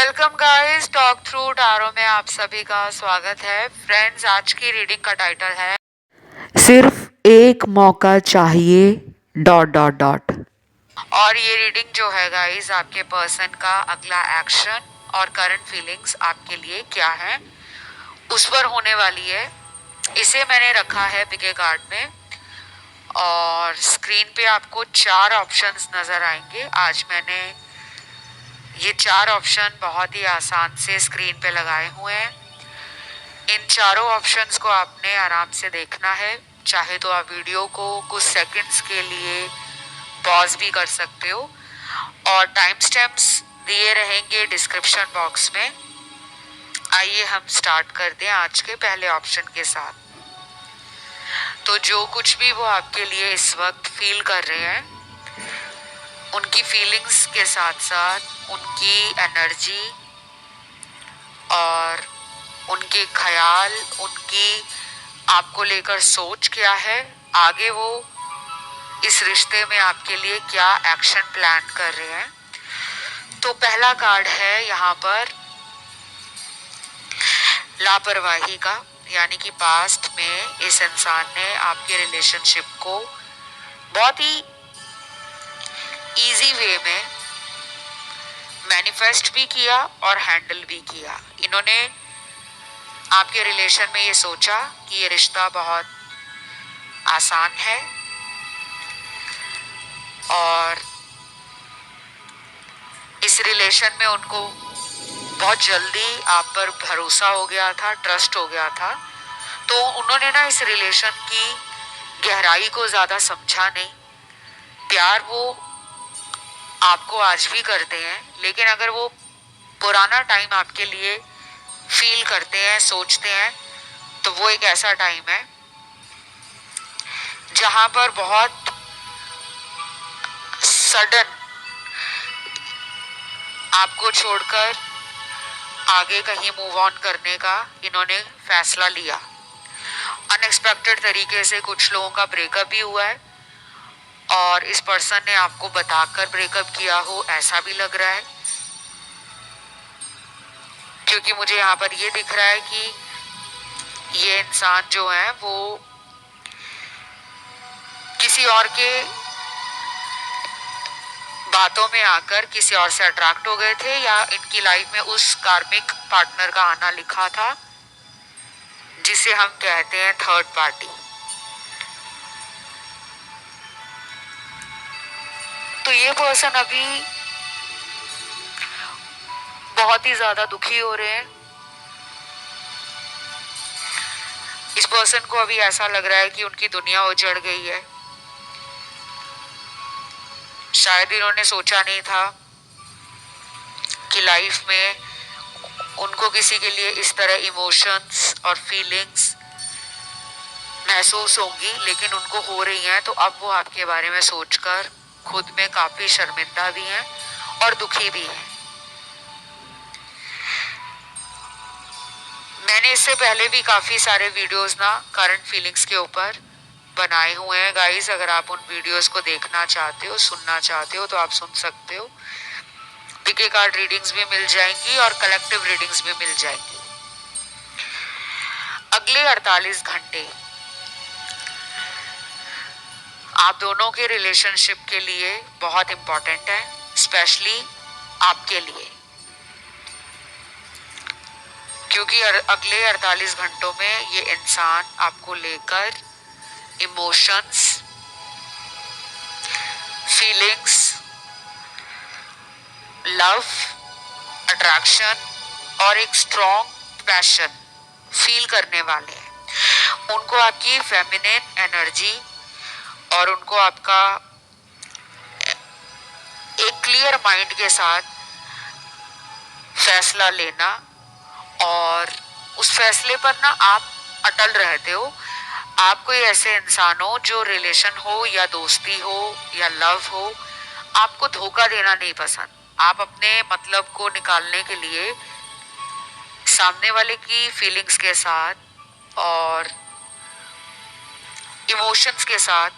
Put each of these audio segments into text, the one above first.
Welcome guys, talk through tarot में आप सभी का स्वागत है। फ्रेंड्स, आज की रीडिंग का टाइटल है सिर्फ एक मौका चाहिए डॉट डॉट डॉट। और ये रीडिंग जो है गाइस, आपके पर्सन का अगला एक्शन और करंट फीलिंग्स आपके लिए क्या है उस पर होने वाली है। इसे मैंने रखा है पिके कार्ड में और स्क्रीन पे आपको 4 ऑप्शंस नजर आएंगे। आज मैंने ये 4 ऑप्शन बहुत ही आसान से स्क्रीन पे लगाए हुए हैं। इन चारों ऑप्शंस को आपने आराम से देखना है। चाहे तो आप वीडियो को कुछ सेकंड्स के लिए पॉज भी कर सकते हो और टाइम स्टैम्प्स दिए रहेंगे डिस्क्रिप्शन बॉक्स में। आइए हम स्टार्ट कर दें आज के पहले ऑप्शन के साथ। तो जो कुछ भी वो आपके लिए इस वक्त फील कर रहे हैं, उनकी फीलिंग्स के साथ साथ उनकी एनर्जी और उनके ख्याल, उनकी आपको लेकर सोच क्या है, आगे वो इस रिश्ते में आपके लिए क्या एक्शन प्लान कर रहे हैं। तो पहला कार्ड है यहाँ पर लापरवाही का, यानी कि पास्ट में इस इंसान ने आपके रिलेशनशिप को बहुत ही इजी वे में मैनिफेस्ट भी किया और हैंडल भी किया। इन्होंने आपके रिलेशन में ये सोचा कि ये रिश्ता बहुत आसान है और इस रिलेशन में उनको बहुत जल्दी आप पर भरोसा हो गया था, ट्रस्ट हो गया था। तो उन्होंने ना इस रिलेशन की गहराई को ज्यादा समझा नहीं। प्यार वो आपको आज भी करते हैं, लेकिन अगर वो पुराना टाइम आपके लिए फील करते हैं, सोचते हैं, तो वो एक ऐसा टाइम है जहां पर बहुत सडन आपको छोड़कर आगे कहीं मूव ऑन करने का इन्होंने फैसला लिया। अनएक्सपेक्टेड तरीके से कुछ लोगों का ब्रेकअप भी हुआ है और इस पर्सन ने आपको बताकर ब्रेकअप किया हो, ऐसा भी लग रहा है। क्योंकि मुझे यहाँ पर ये दिख रहा है कि ये इंसान जो है वो किसी और के बातों में आकर किसी और से अट्रैक्ट हो गए थे, या इनकी लाइफ में उस कार्मिक पार्टनर का आना लिखा था जिसे हम कहते हैं थर्ड पार्टी। तो ये पर्सन अभी बहुत ही ज्यादा दुखी हो रहे हैं। इस पर्सन को अभी ऐसा लग रहा है कि उनकी दुनिया उजड़ गई है। शायद इन्होंने सोचा नहीं था कि लाइफ में उनको किसी के लिए इस तरह इमोशंस और फीलिंग्स महसूस होंगी, लेकिन उनको हो रही हैं। तो अब वो आपके बारे में सोचकर खुद में काफी शर्मिंदा भी हैं और दुखी भी हैं। मैंने इससे पहले भी काफी सारे वीडियोस ना करंट फीलिंग्स के ऊपर बनाए हुए हैं गाइस। अगर आप उन वीडियोस को देखना चाहते हो, सुनना चाहते हो, तो आप सुन सकते हो। पिके कार्ड रीडिंग्स भी मिल जाएंगी और कलेक्टिव रीडिंग्स भी मिल जाएंगी। अगले 48 घंटे आप दोनों के रिलेशनशिप के लिए बहुत इंपॉर्टेंट है, स्पेशली आपके लिए। क्योंकि अगले 48 घंटों में ये इंसान आपको लेकर इमोशंस, फीलिंग्स, लव, अट्रैक्शन और एक स्ट्रॉन्ग पैशन फील करने वाले हैं। उनको आपकी फेमिनिन एनर्जी और उनको आपका एक क्लियर माइंड के साथ फैसला लेना और उस फैसले पर ना आप अटल रहते हो। आप कोई ऐसे इंसान हो जो रिलेशन हो या दोस्ती हो या लव हो, आपको धोखा देना नहीं पसंद। आप अपने मतलब को निकालने के लिए सामने वाले की फीलिंग्स के साथ और इमोशंस के साथ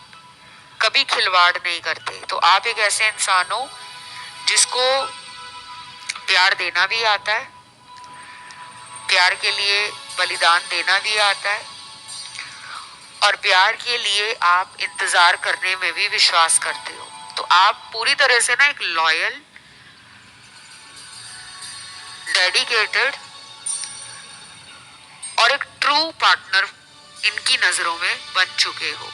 कभी खिलवाड़ नहीं करते। तो आप एक ऐसे इंसान हो जिसको प्यार देना भी आता है, प्यार के लिए बलिदान देना भी आता है, और प्यार के लिए आप इंतजार करने में भी विश्वास करते हो। तो आप पूरी तरह से ना एक लॉयल, डेडिकेटेड और एक ट्रू पार्टनर इनकी नजरों में बन चुके हो।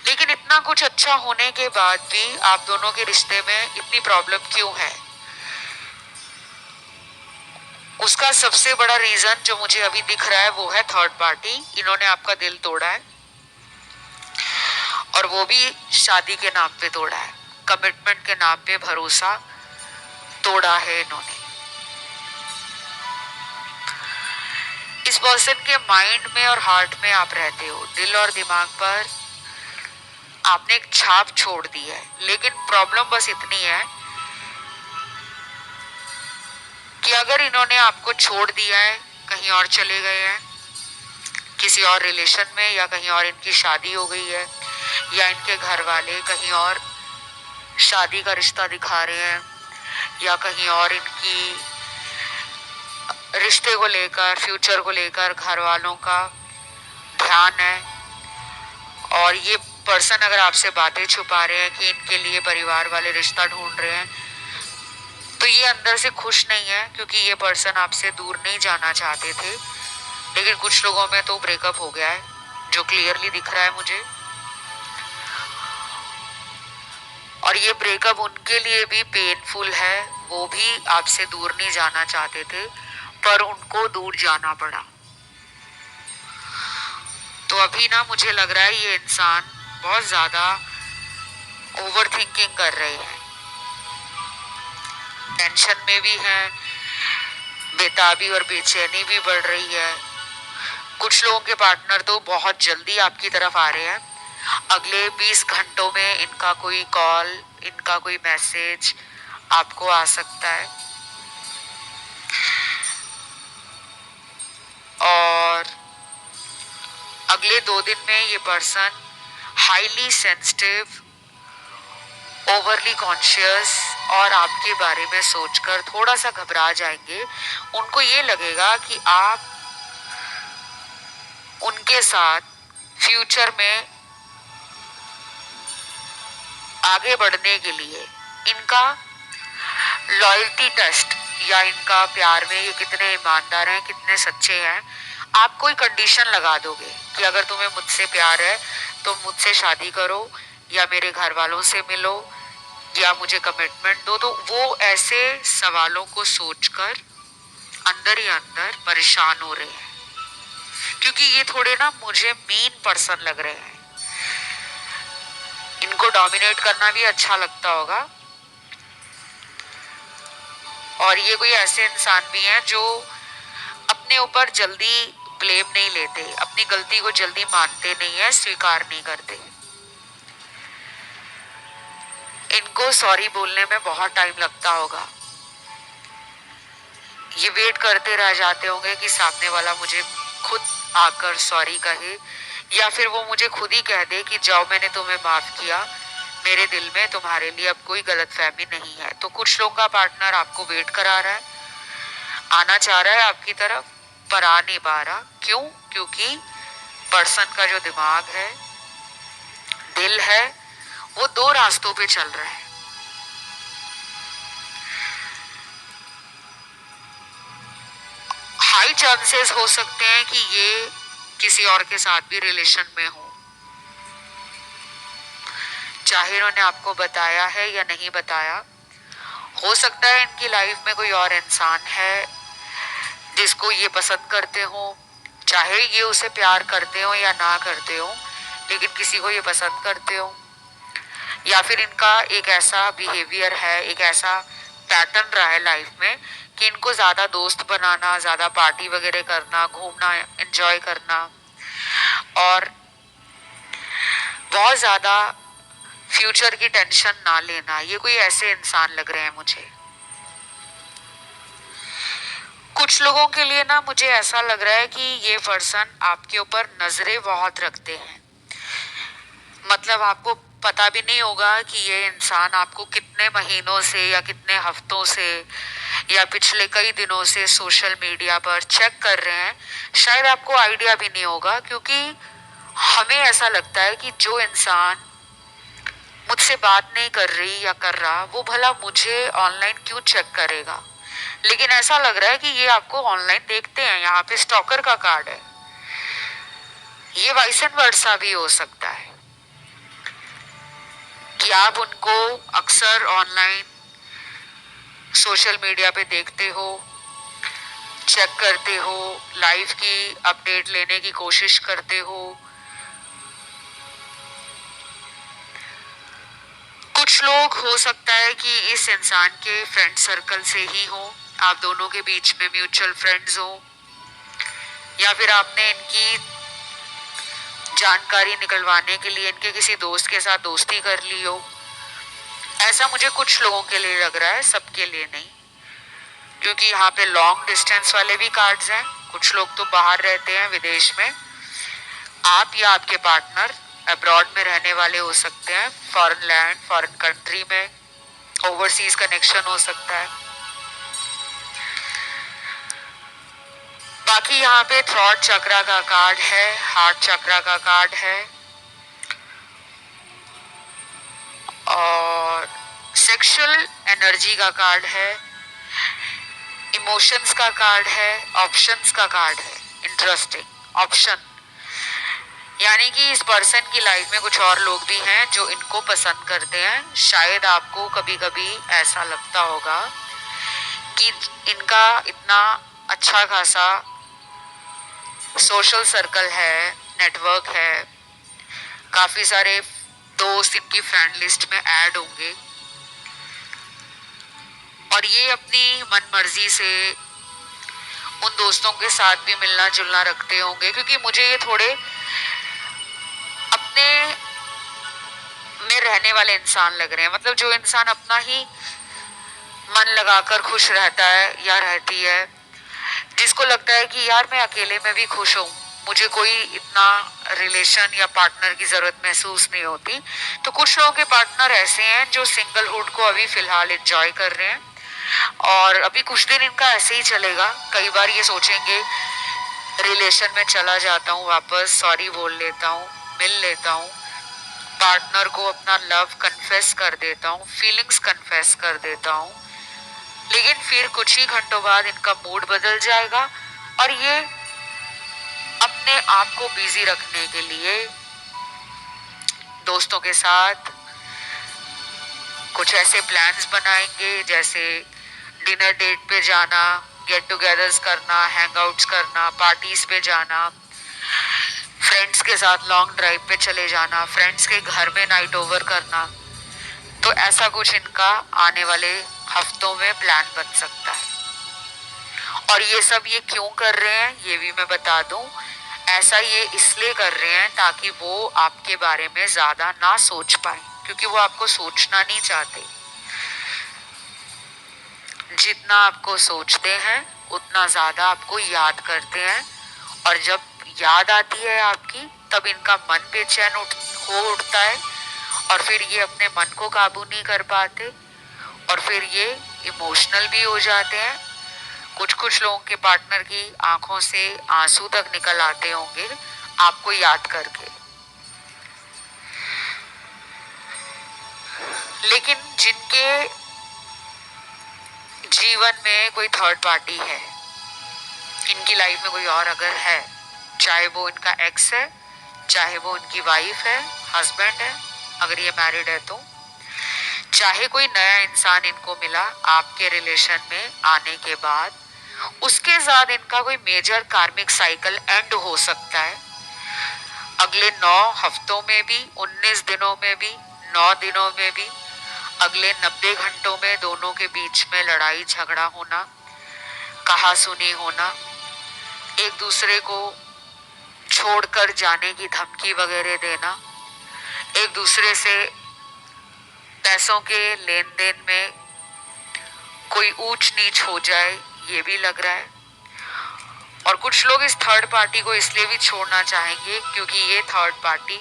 लेकिन इतना कुछ अच्छा होने के बाद भी आप दोनों के रिश्ते में इतनी प्रॉब्लम क्यों है? उसका सबसे बड़ा रीजन जो मुझे अभी दिख रहा है वो है थर्ड पार्टी। इन्होंने आपका दिल तोड़ा है, और वो भी शादी के नाम पे तोड़ा है, कमिटमेंट के नाम पे भरोसा तोड़ा है इन्होंने। इस पर्सन के माइंड में और हार्ट में आप रहते हो, दिल और दिमाग पर आपने एक छाप छोड़ दी है। लेकिन प्रॉब्लम बस इतनी है कि अगर इन्होंने आपको छोड़ दिया है, कहीं और चले गए हैं, किसी और रिलेशन में, या कहीं और इनकी शादी हो गई है, या इनके घर वाले कहीं और शादी का रिश्ता दिखा रहे हैं, या कहीं और इनकी रिश्ते को लेकर, फ्यूचर को लेकर घर वालों का ध्यान है, और ये पर्सन अगर आपसे बातें छुपा रहे हैं कि इनके लिए परिवार वाले रिश्ता ढूंढ रहे हैं, तो ये अंदर से खुश नहीं है, क्योंकि ये पर्सन आपसे दूर नहीं जाना चाहते थे। लेकिन कुछ लोगों में तो ब्रेकअप हो गया है, जो क्लियरली दिख रहा है मुझे। और ये ब्रेकअप उनके लिए भी पेनफुल है, वो भी आपसे दूर नहीं जाना चाहते थे, पर उनको दूर जाना पड़ा। तो अभी ना मुझे लग रहा है ये इंसान बहुत ज्यादा ओवर थिंकिंग कर रहे हैं, टेंशन में भी है, बेताबी और बेचैनी भी बढ़ रही है। कुछ लोगों के पार्टनर तो बहुत जल्दी आपकी तरफ आ रहे हैं, अगले 20 घंटों में इनका कोई कॉल, इनका कोई मैसेज आपको आ सकता है। और अगले 2 दिन में ये person highly sensitive, overly conscious और आपके बारे में सोचकर थोड़ा सा घबरा जाएंगे। उनको ये लगेगा कि आप उनके साथ फ्यूचर में आगे बढ़ने के लिए इनका लॉयल्टी टेस्ट, या इनका प्यार में ये कितने ईमानदार हैं, कितने सच्चे हैं, आप कोई कंडीशन लगा दोगे कि अगर तुम्हें मुझसे प्यार है तो मुझसे शादी करो, या मेरे घर वालों से मिलो, या मुझे कमिटमेंट दो। तो वो ऐसे सवालों को सोचकर अंदर ही अंदर परेशान हो रहे हैं, क्योंकि ये थोड़े ना मुझे मीन पर्सन लग रहे हैं। इनको डोमिनेट करना भी अच्छा लगता होगा, और ये कोई ऐसे इंसान भी हैं जो अपने ऊपर जल्दी ब्लेम नहीं लेते, अपनी गलती को जल्दी मानते नहीं है, स्वीकार नहीं करते। इनको सॉरी बोलने में बहुत टाइम लगता होगा। ये वेट करते रह जाते होंगे कि सामने वाला मुझे खुद आकर सॉरी कहे, या फिर वो मुझे खुद ही कह दे कि जाओ, मैंने तुम्हें माफ किया, मेरे दिल में तुम्हारे लिए अब कोई गलतफहमी नहीं है। तो कुछ लोगों का पार्टनर आपको वेट करा रहा है, आना चाह रहा है आपकी तरफ, पर आ नहीं पा रहा। क्यों? क्योंकि पर्सन का जो दिमाग है, दिल है, वो 2 रास्तों पे चल रहा है। हाई चांसेस हो सकते हैं कि ये किसी और के साथ भी रिलेशन में हो, चाहे इन्होंने आपको बताया है या नहीं बताया। हो सकता है इनकी लाइफ में कोई और इंसान है जिसको ये पसंद करते हो, चाहे ये उसे प्यार करते हो या ना करते हो, लेकिन किसी को ये पसंद करते हो। या फिर इनका एक ऐसा बिहेवियर है, एक ऐसा पैटर्न रहा है लाइफ में कि इनको ज्यादा दोस्त बनाना, ज्यादा पार्टी वगैरह करना, घूमना, एंजॉय करना, और बहुत ज्यादा फ्यूचर की टेंशन ना लेना, ये कोई ऐसे इंसान लग रहे हैं मुझे। कुछ लोगों के लिए ना मुझे ऐसा लग रहा है कि ये पर्सन आपके ऊपर नजरें बहुत रखते हैं, मतलब आपको पता भी नहीं होगा कि ये इंसान आपको कितने महीनों से या कितने हफ्तों से या पिछले कई दिनों से सोशल मीडिया पर चेक कर रहे हैं। शायद आपको आइडिया भी नहीं होगा, क्योंकि हमें ऐसा लगता है कि जो इंसान मुझसे बात नहीं कर रही या कर रहा, वो भला मुझे ऑनलाइन क्यों चेक करेगा। लेकिन ऐसा लग रहा है कि ये आपको ऑनलाइन देखते हैं, यहाँ पे स्टॉकर का कार्ड है। ये वाइस एंड वर्सा भी हो सकता है कि आप उनको अक्सर ऑनलाइन सोशल मीडिया पे देखते हो, चेक करते हो, लाइफ की अपडेट लेने की कोशिश करते हो। कुछ लोग हो सकता है कि इस इंसान के फ्रेंड सर्कल से ही हो, आप दोनों के बीच में म्यूचुअल फ्रेंड्स हो, या फिर आपने इनकी जानकारी निकलवाने के लिए इनके किसी दोस्त के साथ दोस्ती कर ली हो। ऐसा मुझे कुछ लोगों के लिए लग रहा है, सबके लिए नहीं, क्योंकि यहाँ पे लॉन्ग डिस्टेंस वाले भी कार्ड्स हैं। कुछ लोग तो बाहर रहते हैं, विदेश में। आप या आपके पार्टनर अब्रॉड में रहने वाले हो सकते हैं, फॉरेन लैंड, फॉरेन कंट्री में, ओवरसीज कनेक्शन हो सकता है। बाकी यहाँ पे थ्रॉट चक्रा का कार्ड है, हार्ट चक्रा का कार्ड है, और सेक्सुअल एनर्जी का कार्ड है, इमोशंस का कार्ड है, ऑप्शंस का कार्ड है। इंटरेस्टिंग ऑप्शन, यानी कि इस पर्सन की लाइफ में कुछ और लोग भी हैं जो इनको पसंद करते हैं। शायद आपको कभी कभी ऐसा लगता होगा कि इनका इतना अच्छा खासा सोशल सर्कल है, नेटवर्क है, काफी सारे दोस्त इनकी फ्रेंड लिस्ट में ऐड होंगे, और ये अपनी मन मर्जी से उन दोस्तों के साथ भी मिलना जुलना रखते होंगे, क्योंकि मुझे ये थोड़े अपने में रहने वाले इंसान लग रहे हैं। मतलब जो इंसान अपना ही मन लगाकर खुश रहता है या रहती है, जिसको लगता है कि यार मैं अकेले में भी खुश हूँ, मुझे कोई इतना रिलेशन या पार्टनर की जरूरत महसूस नहीं होती। तो कुछ लोगों के पार्टनर ऐसे हैं जो सिंगलहुड को अभी फिलहाल एंजॉय कर रहे हैं, और अभी कुछ दिन इनका ऐसे ही चलेगा। कई बार ये सोचेंगे रिलेशन में चला जाता हूँ वापस, सॉरी बोल लेता हूँ, मिल लेता हूँ, पार्टनर को अपना लव कन्फेस कर देता हूँ, फीलिंग्स कन्फेस कर देता हूँ। लेकिन फिर कुछ ही घंटों बाद इनका मूड बदल जाएगा, और ये अपने आप को बिजी रखने के लिए दोस्तों के साथ कुछ ऐसे प्लान्स बनाएंगे, जैसे डिनर डेट पे जाना, गेट टुगेदर्स करना, हैंगआउट्स करना, पार्टीज पे जाना, फ्रेंड्स के साथ लॉन्ग ड्राइव पे चले जाना, फ्रेंड्स के घर में नाइट ओवर करना। तो ऐसा कुछ इनका आने वाले हफ्तों में प्लान बन सकता है। और ये सब ये क्यों कर रहे हैं ये भी मैं बता दूं। ऐसा ये इसलिए कर रहे हैं ताकि वो आपके बारे में ज्यादा ना सोच पाए, क्योंकि वो आपको सोचना नहीं चाहते। जितना आपको सोचते हैं उतना ज्यादा आपको याद करते हैं, और जब याद आती है आपकी तब इनका मन बेचैन हो उठता है, और फिर ये अपने मन को काबू नहीं कर पाते, और फिर ये इमोशनल भी हो जाते हैं। कुछ लोगों के पार्टनर की आंखों से आंसू तक निकल आते होंगे आपको याद करके। लेकिन जिनके जीवन में कोई थर्ड पार्टी है, इनकी लाइफ में कोई और अगर है, चाहे वो इनका एक्स है, चाहे वो इनकी वाइफ है, हस्बैंड है, अगर ये मैरिड है तो, चाहे कोई नया इंसान इनको मिला आपके रिलेशन में आने के बाद, उसके साथ इनका कोई मेजर कार्मिक साइकिल एंड हो सकता है। अगले 9 हफ्तों में भी, 19 दिनों में भी, 9 दिनों में भी, अगले 90 घंटों में दोनों के बीच में लड़ाई झगड़ा होना, कहा सुनी होना, एक दूसरे को छोड़कर जाने की धमकी वगैरह देना, एक दूसरे से पैसों के लेन देन में कोई ऊंच नीच हो जाए, ये भी लग रहा है। और कुछ लोग इस थर्ड पार्टी को इसलिए भी छोड़ना चाहेंगे क्योंकि ये थर्ड पार्टी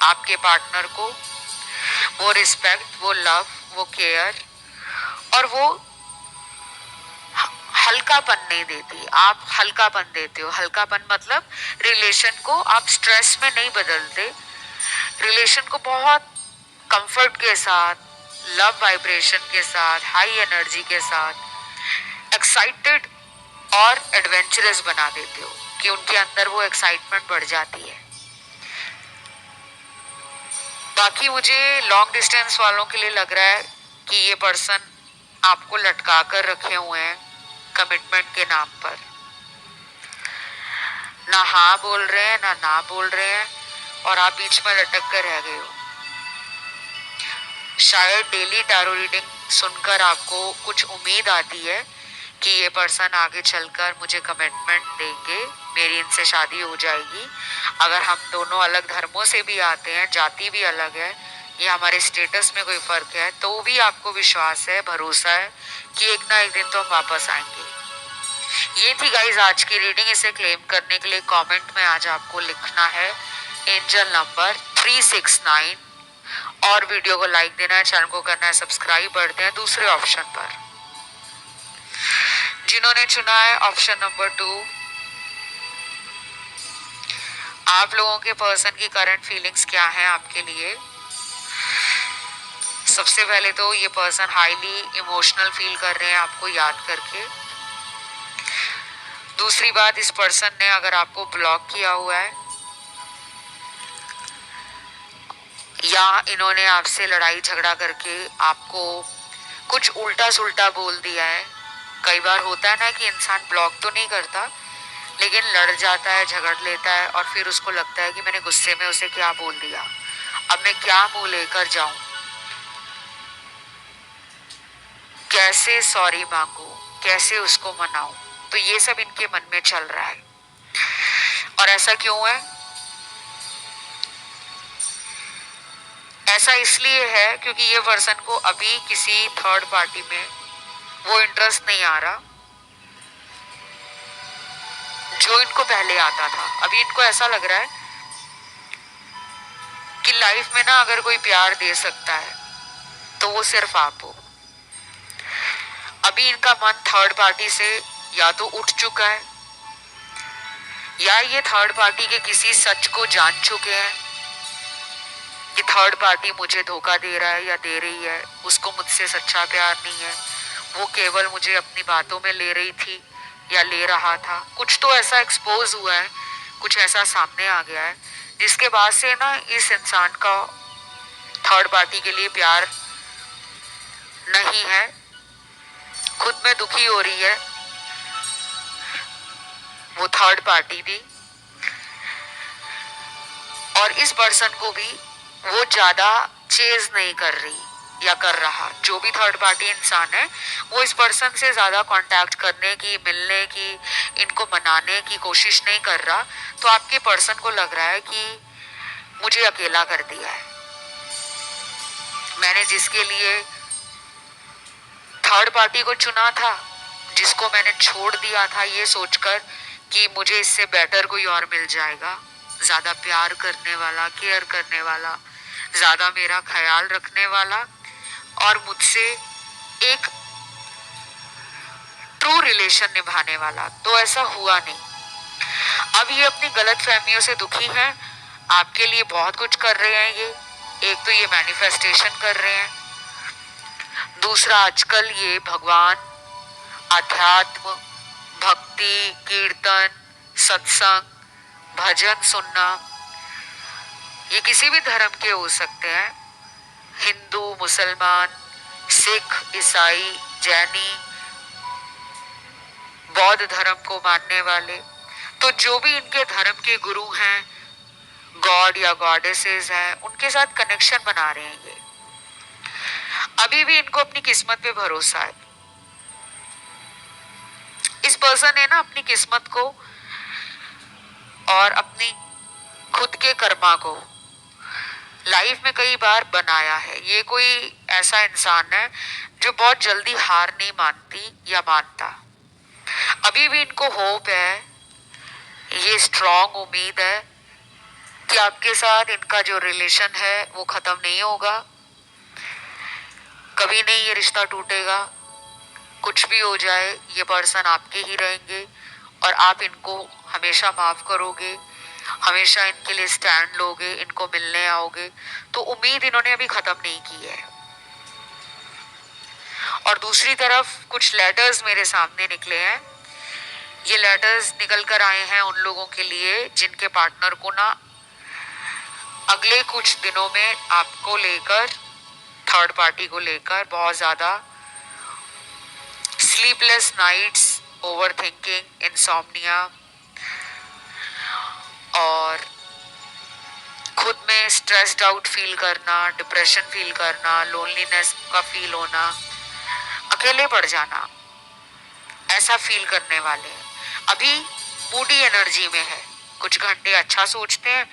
आपके पार्टनर को वो रिस्पेक्ट, वो लव, वो केयर और वो हल्कापन नहीं देती, आप हल्कापन देते हो। हल्कापन मतलब रिलेशन को आप स्ट्रेस में नहीं बदलते, रिलेशन को बहुत कंफर्ट के साथ, लव वाइब्रेशन के साथ, हाई एनर्जी के साथ, एक्साइटेड और एडवेंचरस बना देते हो कि उनके अंदर वो एक्साइटमेंट बढ़ जाती है। बाकी मुझे लॉन्ग डिस्टेंस वालों के लिए लग रहा है कि ये पर्सन आपको लटका कर रखे हुए हैं कमिटमेंट के नाम पर, ना हाँ बोल रहे हैं ना बोल रहे हैं और आप बीच में लटक कर रह गए हो। शायद डेली टैरो रीडिंग सुनकर आपको कुछ उम्मीद आती है कि ये पर्सन आगे चलकर मुझे कमिटमेंट देंगे, मेरी इनसे शादी हो जाएगी। अगर हम दोनों अलग धर्मों से भी आते हैं, जाति भी अलग है या हमारे स्टेटस में कोई फर्क है, तो भी आपको विश्वास है, भरोसा है कि एक ना एक दिन तो हम वापस आएंगे। ये थी गाइज आज की रीडिंग। इसे क्लेम करने के लिए कमेंट में आज आपको लिखना है एंजल नंबर 369 और वीडियो को लाइक देना है, चैनल को करना है सब्सक्राइब। बढ़ते हैं दूसरे ऑप्शन पर। जिन्होंने चुना है ऑप्शन नंबर 2, आप लोगों के पर्सन की करंट फीलिंग्स क्या है आपके लिए। सबसे पहले तो ये पर्सन हाईली इमोशनल फील कर रहे हैं आपको याद करके। दूसरी बात, इस पर्सन ने अगर आपको ब्लॉक किया हुआ है या इन्होंने आपसे लड़ाई झगड़ा करके आपको कुछ उल्टा सुल्टा बोल दिया है। कई बार होता है ना कि इंसान ब्लॉक तो नहीं करता लेकिन लड़ जाता है, झगड़ लेता है और फिर उसको लगता है कि मैंने गुस्से में उसे क्या बोल दिया, अब मैं क्या मुंह लेकर जाऊं, कैसे सॉरी मांगू, कैसे उसको मनाऊं। तो ये सब इनके मन में चल रहा है। और ऐसा क्यों है? ऐसा इसलिए है क्योंकि ये पर्सन को अभी किसी थर्ड पार्टी में वो इंटरेस्ट नहीं आ रहा जो इनको पहले आता था। अभी इनको ऐसा लग रहा है कि लाइफ में ना अगर कोई प्यार दे सकता है तो वो सिर्फ आप हो। अभी इनका मन थर्ड पार्टी से या तो उठ चुका है या ये थर्ड पार्टी के किसी सच को जान चुके हैं कि थर्ड पार्टी मुझे धोखा दे रहा है या दे रही है, उसको मुझसे सच्चा प्यार नहीं है, वो केवल मुझे अपनी बातों में ले रही थी या ले रहा था। कुछ तो ऐसा एक्सपोज हुआ है, कुछ ऐसा सामने आ गया है जिसके बाद से ना इस इंसान का थर्ड पार्टी के लिए प्यार नहीं है, खुद में दुखी हो रही है वो थर्ड पार्टी भी, और इस पर्सन को भी वो ज्यादा चेज नहीं कर रही या कर रहा। जो भी थर्ड पार्टी इंसान है वो इस पर्सन से ज्यादा कांटेक्ट करने की, मिलने की, इनको मनाने की कोशिश नहीं कर रहा। तो आपके पर्सन को लग रहा है कि मुझे अकेला कर दिया है, मैंने जिसके लिए थर्ड पार्टी को चुना था, जिसको मैंने छोड़ दिया था ये सोचकर कि मुझे इससे बेटर कोई और मिल जाएगा, ज्यादा प्यार करने वाला, केयर करने वाला, ज्यादा मेरा ख्याल रखने वाला और मुझसे एक ट्रू रिलेशन निभाने वाला। तो ऐसा हुआ नहीं। अब ये अपनी गलत फहमियों से दुखी हैं, आपके लिए बहुत कुछ कर रहे हैं ये। एक तो ये मैनिफेस्टेशन कर रहे हैं, दूसरा आजकल ये भगवान, आध्यात्म, भक्ति, कीर्तन, सत्संग, भजन सुनना, ये किसी भी धर्म के हो सकते हैं, हिंदू, मुसलमान, सिख, ईसाई, जैनी, बौद्ध धर्म को मानने वाले, तो जो भी इनके धर्म के गुरु हैं, गॉड या गॉडेसेस हैं, उनके साथ कनेक्शन बना रहे हैं ये। अभी भी इनको अपनी किस्मत पे भरोसा है। इस पर्सन ने ना अपनी किस्मत को और अपनी खुद के कर्मा को लाइफ में कई बार बनाया है। ये कोई ऐसा इंसान है जो बहुत जल्दी हार नहीं मानती या मानता। अभी भी इनको होप है, ये स्ट्रॉन्ग उम्मीद है कि आपके साथ इनका जो रिलेशन है वो खत्म नहीं होगा, कभी नहीं ये रिश्ता टूटेगा, कुछ भी हो जाए ये पर्सन आपके ही रहेंगे और आप इनको हमेशा माफ करोगे, हमेशा इनके लिए स्टैंड लोगे, इनको मिलने आओगे। तो उम्मीद इन्होंने अभी खत्म नहीं की है। और दूसरी तरफ कुछ लेटर्स मेरे सामने निकले हैं। ये लेटर्स निकल कर आए हैं उन लोगों के लिए जिनके पार्टनर को ना अगले कुछ दिनों में आपको लेकर, थर्ड पार्टी को लेकर बहुत ज्यादा sleepless nights, over thinking, insomnia और खुद में स्ट्रेस्ड आउट फील करना, डिप्रेशन फील करना, लोनलीनेस का फील होना, अकेले पड़ जाना, ऐसा फील करने वाले हैं। अभी मूडी एनर्जी में है, कुछ घंटे अच्छा सोचते हैं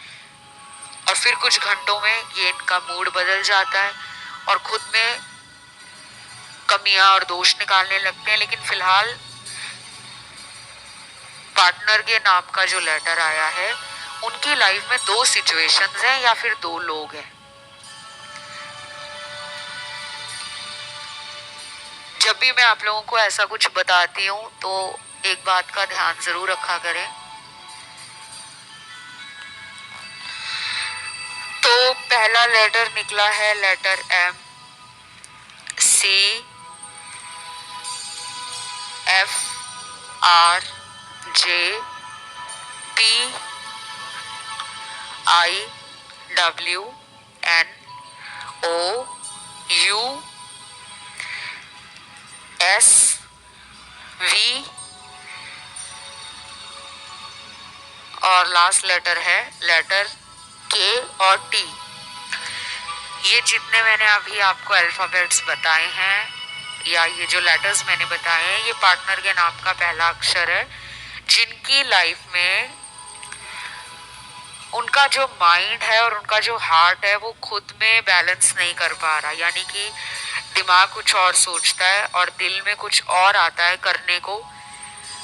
और फिर कुछ घंटों में ये इनका मूड बदल जाता है और खुद में कमियां और दोष निकालने लगते हैं। लेकिन फिलहाल पार्टनर के नाम का जो लेटर आया है, उनकी लाइफ में दो सिचुएशंस हैं या फिर दो लोग हैं। जब भी मैं आप लोगों को ऐसा कुछ बताती हूँ तो एक बात का ध्यान जरूर रखा करें। तो पहला लेटर निकला है letter M, C, F, R, J, P, I, W, N, O, U, S, V और लास्ट लेटर है लेटर K और T। ये जितने मैंने अभी आपको अल्फाबेट्स बताए हैं या ये जो लेटर्स मैंने बताए हैं, ये पार्टनर के नाम का पहला अक्षर है, जिनकी लाइफ में उनका जो माइंड है और उनका जो हार्ट है वो खुद में बैलेंस नहीं कर पा रहा। यानी कि दिमाग कुछ और सोचता है और दिल में कुछ और आता है करने को।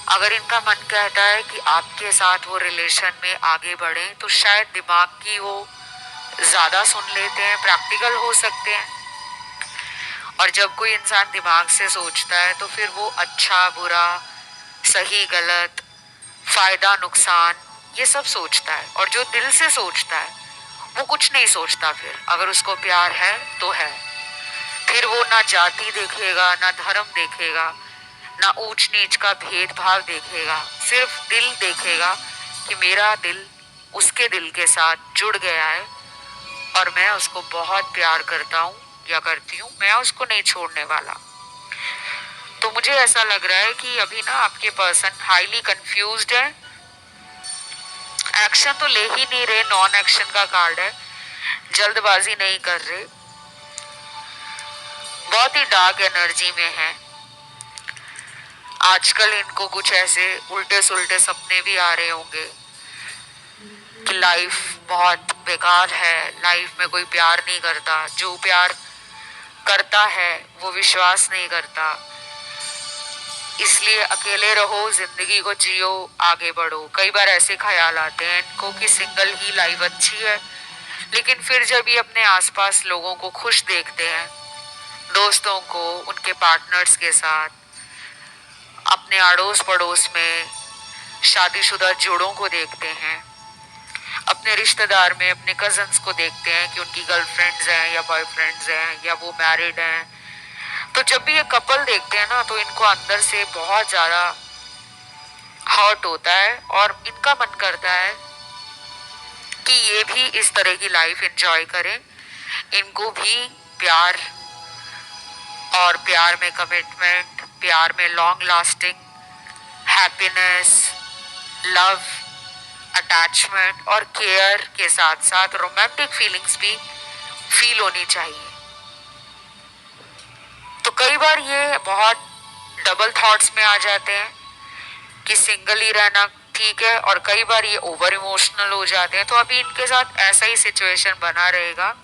अगर इनका मन कहता है कि आपके साथ वो रिलेशन में आगे बढ़े तो शायद दिमाग की वो ज्यादा सुन लेते हैं, प्रैक्टिकल हो सकते हैं। और जब कोई इंसान दिमाग से सोचता है तो फिर वो अच्छा बुरा, सही गलत, फायदा नुकसान, ये सब सोचता है। और जो दिल से सोचता है वो कुछ नहीं सोचता। फिर अगर उसको प्यार है तो है, फिर वो ना जाति देखेगा, ना धर्म देखेगा, ना ऊंच नीच का भेदभाव देखेगा, सिर्फ दिल देखेगा कि मेरा दिल उसके दिल के साथ जुड़ गया है और मैं उसको बहुत प्यार करता हूँ या करती हूँ, मैं उसको नहीं छोड़ने वाला। तो मुझे ऐसा लग रहा है कि अभी ना आपके पर्सन हाईली कंफ्यूज्ड है, एक्शन तो ले ही नहीं रहे, नॉन एक्शन का कार्ड है, जल्दबाजी नहीं कर रहे, बहुत ही डार्क एनर्जी में है। आजकल इनको कुछ ऐसे उल्टे सुल्टे सपने भी आ रहे होंगे कि लाइफ बहुत बेकार है, लाइफ में कोई प्यार नहीं करता, जो प्यार करता है वो विश्वास नहीं करता, इसलिए अकेले रहो, जिंदगी को जियो, आगे बढ़ो। कई बार ऐसे ख्याल आते हैं इनको कि सिंगल ही लाइफ अच्छी है। लेकिन फिर जब ये अपने आसपास लोगों को खुश देखते हैं, दोस्तों को, उनके पार्टनर्स के साथ, अपने अड़ोस पड़ोस में शादीशुदा जोड़ों को देखते हैं, अपने रिश्तेदार में अपने कजन्स को देखते हैं कि उनकी गर्लफ्रेंड्स हैं या बॉयफ्रेंड्स हैं या वो मैरिड हैं, तो जब भी ये कपल देखते हैं ना तो इनको अंदर से बहुत ज्यादा हर्ट होता है और इनका मन करता है कि ये भी इस तरह की लाइफ एंजॉय करें, इनको भी प्यार और प्यार में कमिटमेंट, प्यार में long lasting happiness, love, attachment और केयर के साथ साथ रोमांटिक फीलिंग्स भी फील होनी चाहिए। तो कई बार ये बहुत डबल थॉट्स में आ जाते हैं कि सिंगल ही रहना ठीक है, और कई बार ये ओवर इमोशनल हो जाते हैं। तो अभी इनके साथ ऐसा ही सिचुएशन बना रहेगा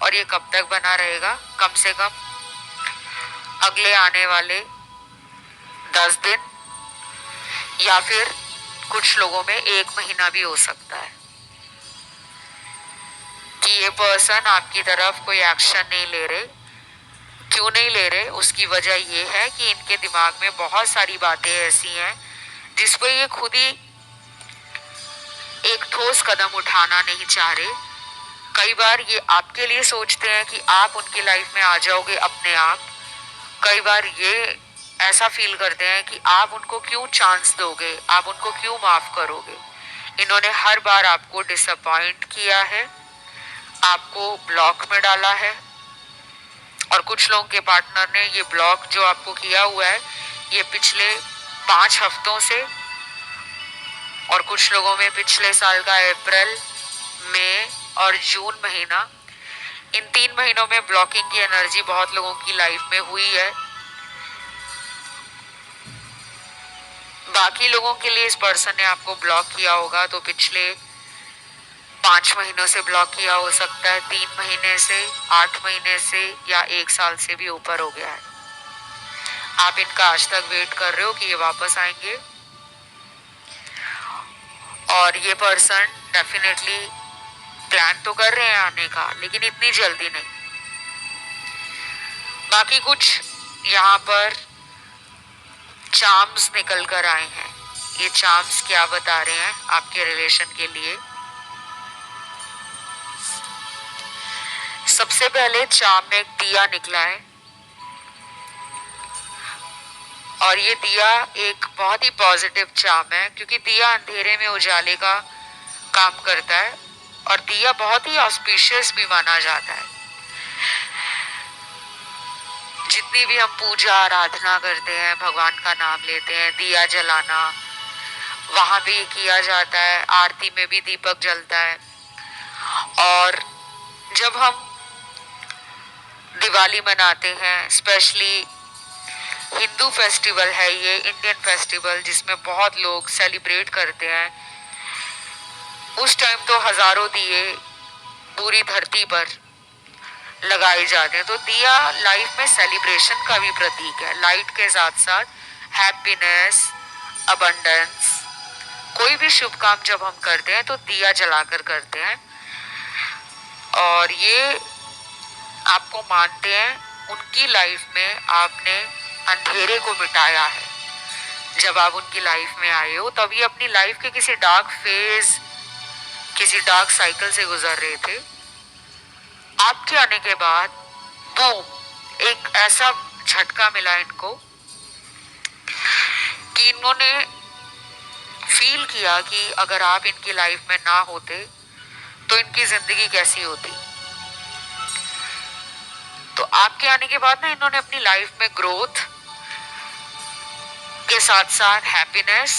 और ये कब तक बना रहेगा, कम से कम अगले आने वाले 10 दिन या फिर कुछ लोगों में 1 महीना भी हो सकता है। कि ये पर्सन आपकी तरफ कोई एक्शन नहीं ले रहे। क्यों नहीं ले रहे, उसकी वजह ये है कि इनके दिमाग में बहुत सारी बातें ऐसी हैं जिस पर ये खुद ही एक ठोस कदम उठाना नहीं चाह रहे। कई बार ये आपके लिए सोचते हैं कि आप उनकी लाइफ में आ जाओगे अपने आप। कई बार ये ऐसा फील करते हैं कि आप उनको क्यों चांस दोगे, आप उनको क्यों माफ करोगे। इन्होंने हर बार आपको डिसअपॉइंट किया है, आपको ब्लॉक में डाला है। और कुछ लोगों के पार्टनर ने ये ब्लॉक जो आपको किया हुआ है ये पिछले 5 हफ्तों से, और कुछ लोगों में पिछले साल का अप्रैल, मई और जून महीना, इन 3 महीनों में ब्लॉकिंग की एनर्जी बहुत लोगों की लाइफ में हुई है। बाकी लोगों के लिए इस पर्सन ने आपको ब्लॉक किया होगा तो पिछले 5 महीनों से ब्लॉक किया हो सकता है, 3 महीने से, 8 महीने से या 1 साल से भी ऊपर हो गया है। आप इनका आज तक वेट कर रहे हो कि ये वापस आएंगे, और ये पर्सन डेफिनेटली प्लान तो कर रहे हैं आने का, लेकिन इतनी जल्दी नहीं। बाकी कुछ यहाँ पर चार्म्स निकल कर आए हैं। ये चार्म्स क्या बता रहे हैं आपके रिलेशन के लिए? सबसे पहले चार्म में एक दिया निकला है, और ये दिया एक बहुत ही पॉजिटिव चार्म है, क्योंकि दिया अंधेरे में उजाले का काम करता है और दिया बहुत ही ऑस्पिशियस भी माना जाता है। जितनी भी हम पूजा आराधना करते हैं, भगवान का नाम लेते हैं, दिया जलाना वहां भी किया जाता है, आरती में भी दीपक जलता है। और जब हम दिवाली मनाते हैं, स्पेशली हिंदू फेस्टिवल है ये, इंडियन फेस्टिवल जिसमें बहुत लोग सेलिब्रेट करते हैं, उस टाइम तो हजारों दिए पूरी धरती पर लगाए जाते हैं। तो दिया लाइफ में सेलिब्रेशन का भी प्रतीक है, लाइट के साथ साथ हैप्पीनेस, अबंडेंस। कोई भी शुभ काम जब हम करते हैं तो दिया जलाकर करते हैं, और ये आपको मानते हैं उनकी लाइफ में आपने अंधेरे को मिटाया है। जब आप उनकी लाइफ में आए हो तभी अपनी लाइफ के किसी डार्क फेज, किसी डार्क साइकिल से गुजर रहे थे। आपके आने के बाद बूम, एक ऐसा झटका मिला इनको कि इन्होंने फील किया कि अगर आप इनकी लाइफ में ना होते तो इनकी जिंदगी कैसी होती। तो आपके आने के बाद ना इन्होंने अपनी लाइफ में ग्रोथ के साथ साथ हैप्पीनेस,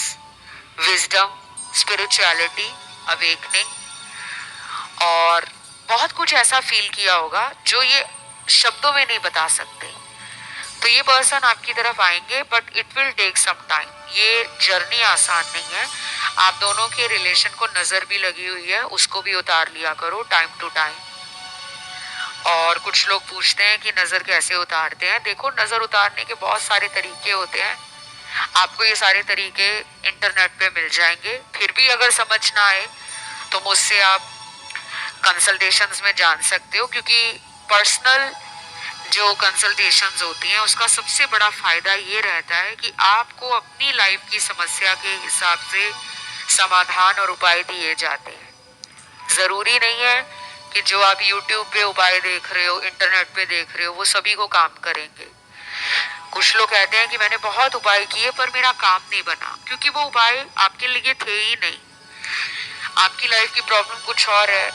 विजडम, स्पिरिचुअलिटी, अवेकनिंग और बहुत कुछ ऐसा फील किया होगा जो ये शब्दों में नहीं बता सकते। तो ये पर्सन आपकी तरफ आएंगे, but it will take some time. ये जर्नी आसान नहीं है। आप दोनों के रिलेशन को नजर भी लगी हुई है, उसको भी उतार लिया करो टाइम टू टाइम। और कुछ लोग पूछते हैं कि नजर कैसे उतारते हैं। देखो, नजर उतारने के बहुत सारे तरीके होते हैं, आपको ये सारे तरीके इंटरनेट पे मिल जाएंगे। फिर भी अगर समझ ना आए तो मुझसे आप कंसल्टेशंस में जान सकते हो, क्योंकि पर्सनल जो कंसल्टेशंस होती हैं उसका सबसे बड़ा फायदा ये रहता है कि आपको अपनी लाइफ की समस्या के हिसाब से समाधान और उपाय दिए जाते हैं। जरूरी नहीं है कि जो आप YouTube पे उपाय देख रहे हो, इंटरनेट पे देख रहे हो, वो सभी को काम करेंगे। कुछ लोग कहते हैं कि मैंने बहुत उपाय किए पर मेरा काम नहीं बना, क्योंकि वो उपाय आपके लिए थे ही नहीं। आपकी लाइफ की प्रॉब्लम कुछ और है,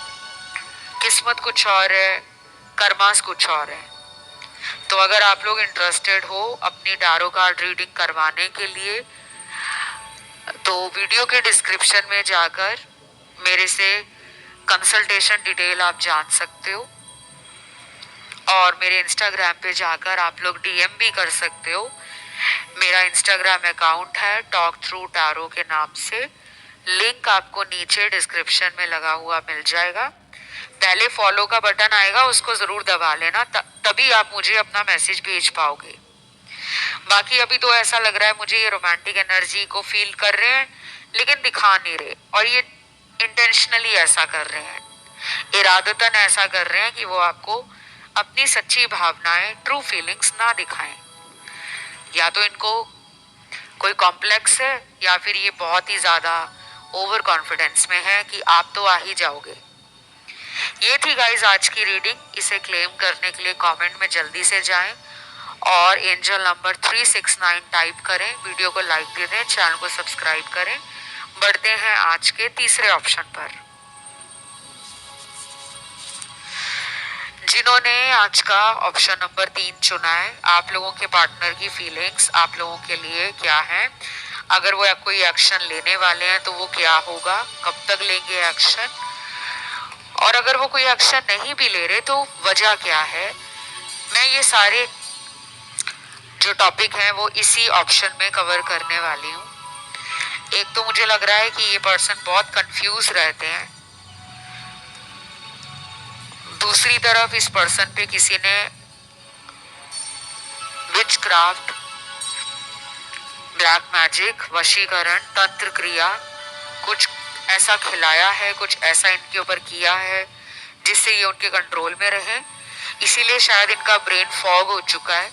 किस्मत कुछ और है, कर्मास कुछ और है। तो अगर आप लोग इंटरेस्टेड हो अपनी टैरो कार्ड रीडिंग करवाने के लिए, तो वीडियो के डिस्क्रिप्शन में जाकर मेरे से कंसल्टेशन डिटेल आप जान सकते हो, और मेरे इंस्टाग्राम पे जाकर आप लोग DM भी कर सकते हो। मेरा इंस्टाग्राम अकाउंट है टॉक थ्रू टैरो के नाम से, लिंक आपको नीचे डिस्क्रिप्शन में लगा हुआ मिल जाएगा। पहले फॉलो का बटन आएगा, उसको जरूर दबा लेना, तभी आप मुझे अपना मैसेज भेज पाओगे। बाकी अभी तो ऐसा लग रहा है मुझे ये रोमांटिक एनर्जी को फील कर रहे हैं लेकिन दिखा नहीं रहे, और ये इंटेंशनली ऐसा कर रहे हैं। इरादतन ऐसा कर रहे हैं कि वो आपको अपनी सच्ची भावनाएं, ट्रू फीलिंग्स ना दिखाएं। या तो इनको कोई कॉम्प्लेक्स है या फिर ये बहुत ही ज्यादा ओवर कॉन्फिडेंस में है कि आप तो आ ही जाओगे। ये थी गाइस आज की रीडिंग। इसे क्लेम करने के लिए कमेंट में जल्दी से जाएं और एंजल नंबर 369 टाइप करें, वीडियो को लाइक दे दें, चैनल को सब्सक्राइब करें। बढ़ते हैं आज के तीसरे ऑप्शन पर। जिन्होंने आज का ऑप्शन नंबर 3 चुना है, आप लोगों के पार्टनर की फीलिंग्स आप लोगों के लिए क्या है, अगर वो कोई एक्शन लेने वाले हैं तो वो क्या होगा, कब तक लेंगे एक्शन, और अगर वो कोई एक्शन नहीं भी ले रहे तो वजह क्या है। मैं ये सारे जो टॉपिक हैं वो इसी ऑप्शन में कवर करने वाली हूँ। एक तो मुझे लग रहा है कि ये पर्सन बहुत कंफ्यूज रहते हैं, दूसरी तरफ इस पर्सन पे किसी ने विच क्राफ्ट, ब्लैक मैजिक, वशीकरण, तंत्र क्रिया कुछ ऐसा खिलाया है, कुछ ऐसा इनके ऊपर किया है जिससे ये उनके कंट्रोल में रहे। इसीलिए शायद इनका ब्रेन फॉग हो चुका है,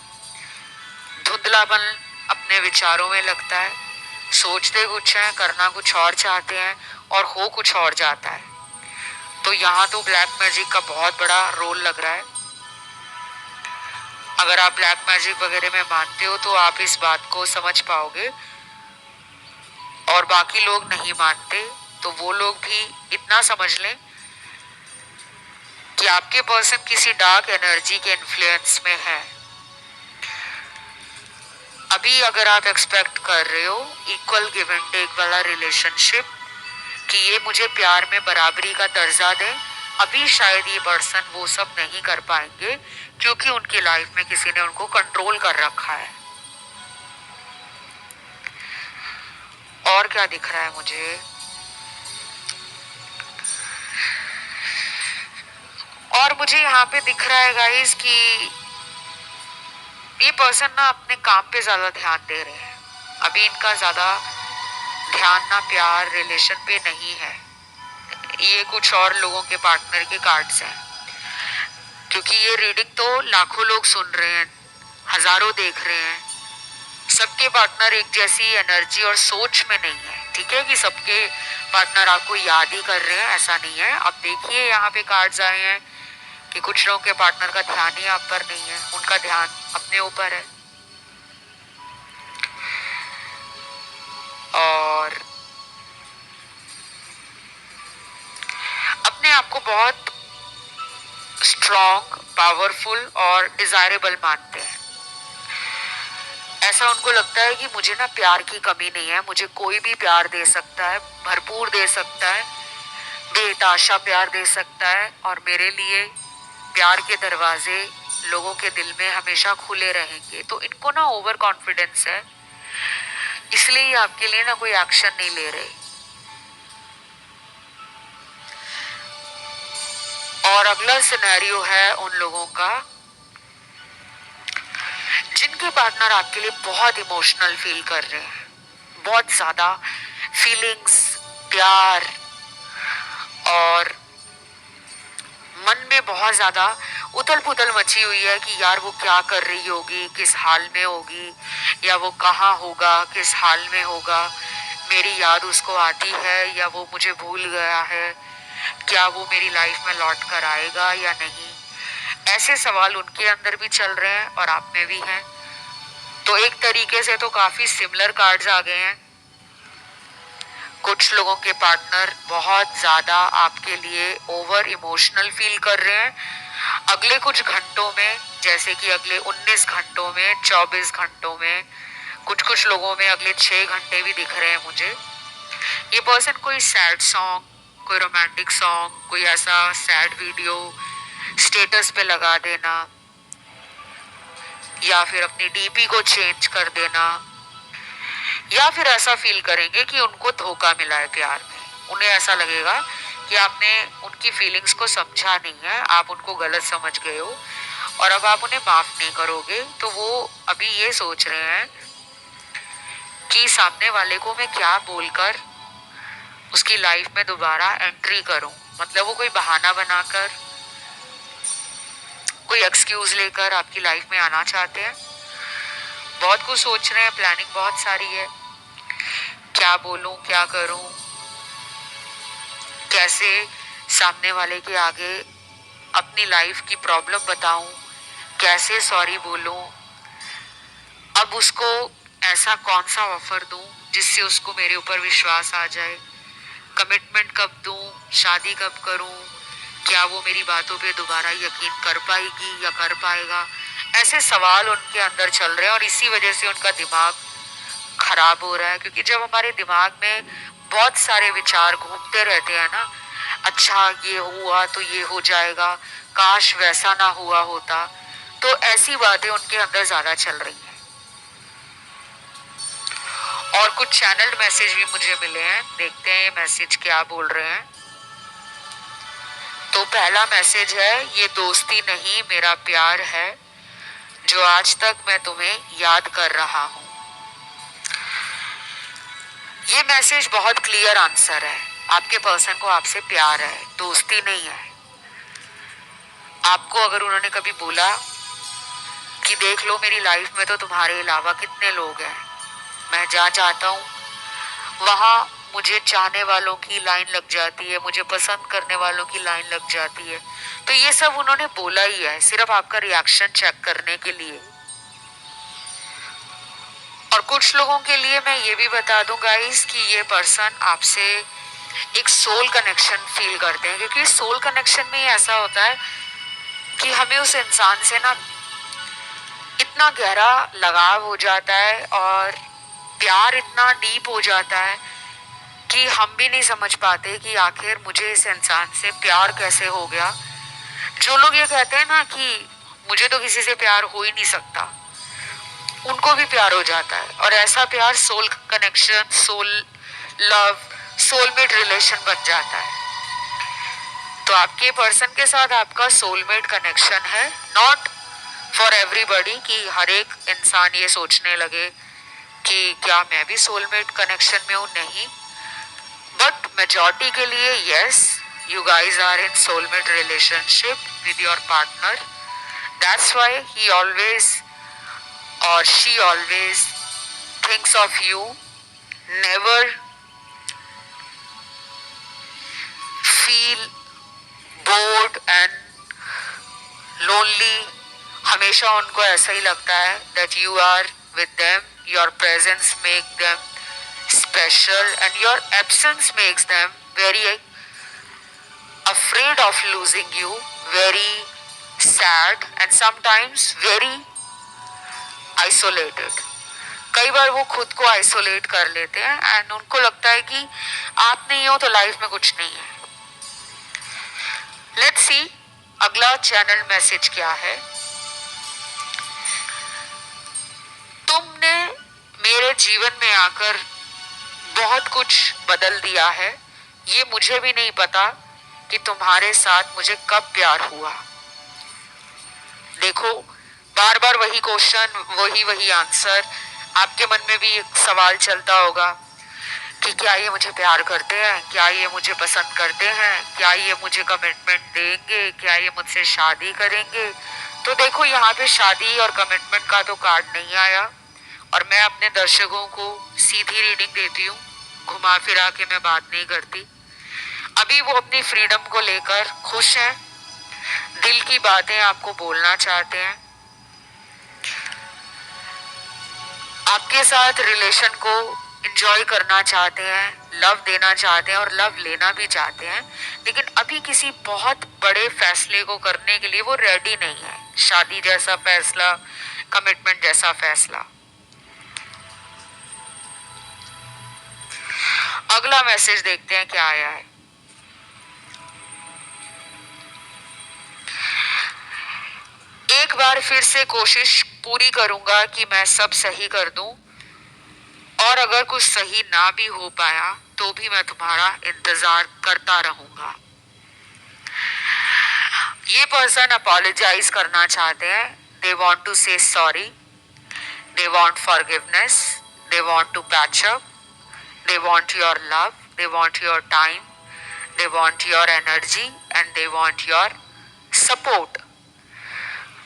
धुंधलापन अपने विचारों में लगता है, सोचते कुछ है, करना कुछ और चाहते हैं और हो कुछ और जाता है। तो यहाँ तो ब्लैक मैजिक का बहुत बड़ा रोल लग रहा है। अगर आप ब्लैक मैजिक वगैरह में मानते हो तो आप इस बात को समझ पाओगे, और बाकी लोग नहीं मानते तो वो लोग भी इतना समझ लें कि आपके पर्सन किसी डार्क एनर्जी के इन्फ्लुएंस में है। अभी अगर आप एक्सपेक्ट कर रहे हो इक्वल गिव एंड टेक वाला रिलेशनशिप कि ये मुझे प्यार में बराबरी का दर्जा दें, अभी शायद ये पर्सन वो सब नहीं कर पाएंगे क्योंकि उनकी लाइफ में किसी ने उनको कंट्रोल कर रखा है। और क्या दिख रहा है मुझे, और मुझे यहाँ पे दिख रहा है गाइस कि ये पर्सन ना अपने काम पे ज्यादा ध्यान दे रहे हैं। अभी इनका ज्यादा ध्यान ना प्यार रिलेशन पे नहीं है। ये कुछ और लोगों के पार्टनर के कार्ड्स हैं, क्योंकि ये रीडिंग तो लाखों लोग सुन रहे हैं, हजारों देख रहे हैं। सबके पार्टनर एक जैसी एनर्जी और सोच में नहीं है। ठीक है कि सबके पार्टनर आपको याद ही कर रहे हैं, ऐसा नहीं है। अब देखिए यहाँ पे कार्ड्स आए हैं कि कुछ लोगों के पार्टनर का ध्यान ही आप पर नहीं है, उनका ध्यान अपने ऊपर है। और अपने आप को बहुत स्ट्रॉन्ग, पावरफुल और डिजायरेबल मानते हैं। ऐसा उनको लगता है कि मुझे ना प्यार की कमी नहीं है, मुझे कोई भी प्यार दे सकता है, भरपूर दे सकता है, बेताशा प्यार दे सकता है, और मेरे लिए प्यार के दरवाजे लोगों के दिल में हमेशा खुले रहेंगे। तो इनको ना ओवर कॉन्फिडेंस है, इसलिए ये आपके लिए ना कोई एक्शन नहीं ले रहे। और अगला सिनेरियो है उन लोगों का जिनके पार्टनर आपके लिए बहुत इमोशनल फील कर रहे हैं, बहुत ज्यादा फीलिंग्स, प्यार, और मन में बहुत ज्यादा उथल पुथल मची हुई है कि यार वो क्या कर रही होगी, किस हाल में होगी, या वो कहाँ होगा, किस हाल में होगा, मेरी याद उसको आती है या वो मुझे भूल गया है, क्या वो मेरी लाइफ में लौट कर आएगा या नहीं। ऐसे सवाल उनके अंदर भी चल रहे हैं और आप में भी हैं। तो एक तरीके से तो काफी सिमिलर कार्ड्स आ गए हैं। कुछ लोगों के पार्टनर बहुत ज्यादा आपके लिए ओवर इमोशनल फील कर रहे हैं। अगले कुछ घंटों में, जैसे कि अगले 19 घंटों में, 24 घंटों में, कुछ कुछ लोगों में अगले 6 घंटे भी दिख रहे हैं मुझे। ये पर्सन कोई सैड सॉन्ग, कोई रोमांटिक सॉन्ग, कोई ऐसा सैड वीडियो स्टेटस पे लगा देना, या फिर अपनी डीपी को चेंज कर देना, या फिर ऐसा फील करेंगे कि उनको धोखा मिला है प्यार में। उन्हें ऐसा लगेगा कि आपने उनकी फीलिंग्स को समझा नहीं है, आप उनको गलत समझ गए हो और अब आप उन्हें माफ नहीं करोगे। तो वो अभी ये सोच रहे हैं कि सामने वाले को मैं क्या बोलकर उसकी लाइफ में दोबारा एंट्री करूं। मतलब वो कोई बहाना बनाकर, कोई एक्सक्यूज लेकर आपकी लाइफ में आना चाहते हैं। बहुत कुछ सोच रहे हैं, प्लानिंग बहुत सारी है, क्या बोलूं, क्या करूं, कैसे सामने वाले के आगे अपनी लाइफ की प्रॉब्लम बताऊं, कैसे सॉरी बोलूं, अब उसको ऐसा कौन सा ऑफर दूं जिससे उसको मेरे ऊपर विश्वास आ जाए, कमिटमेंट कब दूं, शादी कब करूं, क्या वो मेरी बातों पे दोबारा यकीन कर पाएगी या कर पाएगा। ऐसे सवाल उनके अंदर चल रहे हैं और इसी वजह से उनका दिमाग खराब हो रहा है। क्योंकि जब हमारे दिमाग में बहुत सारे विचार घूमते रहते हैं ना, अच्छा ये हुआ तो ये हो जाएगा, काश वैसा ना हुआ होता, तो ऐसी बातें उनके अंदर ज्यादा चल रही हैं। और कुछ चैनल मैसेज भी मुझे मिले हैं, देखते हैं ये मैसेज क्या बोल रहे हैं। तो पहला मैसेज है, ये दोस्ती नहीं मेरा प्यार है, जो आज तक मैं तुम्हें याद कर रहा हूं। ये मैसेज बहुत क्लियर आंसर है, आपके पर्सन को आपसे प्यार है, दोस्ती नहीं है। आपको अगर उन्होंने कभी बोला कि देख लो मेरी लाइफ में तो तुम्हारे अलावा कितने लोग हैं, मैं जहाँ चाहता हूँ वहां मुझे चाहने वालों की लाइन लग जाती है, मुझे पसंद करने वालों की लाइन लग जाती है। तो ये सब उन्होंने बोला ही है सिर्फ आपका रिएक्शन चेक करने के लिए। और कुछ लोगों के लिए मैं ये भी बता दूं गाइस कि ये पर्सन आपसे एक सोल कनेक्शन फील करते हैं। क्योंकि सोल कनेक्शन में ऐसा होता है कि हमें उस इंसान से ना इतना गहरा लगाव हो जाता है और प्यार इतना डीप हो जाता है कि हम भी नहीं समझ पाते कि आखिर मुझे इस इंसान से प्यार कैसे हो गया। जो लोग ये कहते हैं ना कि मुझे तो किसी से प्यार हो ही नहीं सकता, उनको भी प्यार हो जाता है। और ऐसा प्यार soul connection, soul love, soulmate relation बन जाता है। तो आपके पर्सन के साथ आपका सोलमेट कनेक्शन है। नॉट फॉर एवरीबडी कि हर एक इंसान ये सोचने लगे कि क्या मैं भी सोलमेट कनेक्शन में हूं, नहीं। बट मेजॉरिटी के लिए yes, you guys are in soulmate relationship with your partner. That's why he always or she always thinks of you. Never feel bored and lonely. हमेशा उनको ऐसा ही लगता है that you are with them. Your presence make them special and your absence makes them very afraid of losing you, very sad and sometimes very isolated. कई बार वो खुद को isolate कर लेते हैं एंड उनको लगता है कि आप नहीं हो तो लाइफ में कुछ नहीं है। लेट्स सी अगला चैनल मैसेज क्या है। तुमने मेरे जीवन में आकर बहुत कुछ बदल दिया है, ये मुझे भी नहीं पता कि तुम्हारे साथ मुझे कब प्यार हुआ। देखो बार बार वही क्वेश्चन, वही आंसर। आपके मन में भी एक सवाल चलता होगा कि क्या ये मुझे प्यार करते हैं, क्या ये मुझे पसंद करते हैं, क्या ये मुझे कमिटमेंट देंगे, क्या ये मुझसे शादी करेंगे। तो देखो यहाँ पे शादी और कमिटमेंट का तो कार्ड नहीं आया और मैं अपने दर्शकों को सीधी रीडिंग देती हूँ, घुमा फिरा के मैं बात नहीं करती। अभी वो अपनी फ्रीडम को लेकर खुश हैं, दिल की बातें आपको बोलना चाहते हैं, आपके साथ रिलेशन को एंजॉय करना चाहते हैं, लव देना चाहते हैं और लव लेना भी चाहते हैं। लेकिन अभी किसी बहुत बड़े फैसले को करने के लिए वो रेडी नहीं है, शादी जैसा फैसला, कमिटमेंट जैसा फैसला। अगला मैसेज देखते हैं क्या आया है। एक बार फिर से कोशिश पूरी करूंगा कि मैं सब सही कर दूं और अगर कुछ सही ना भी हो पाया तो भी मैं तुम्हारा इंतजार करता रहूंगा। ये पर्सन अपोलोजाइज करना चाहते हैं। They want to say sorry, they want forgiveness, they want to patch up, they want your love, they want your time, they want your energy and they want your support.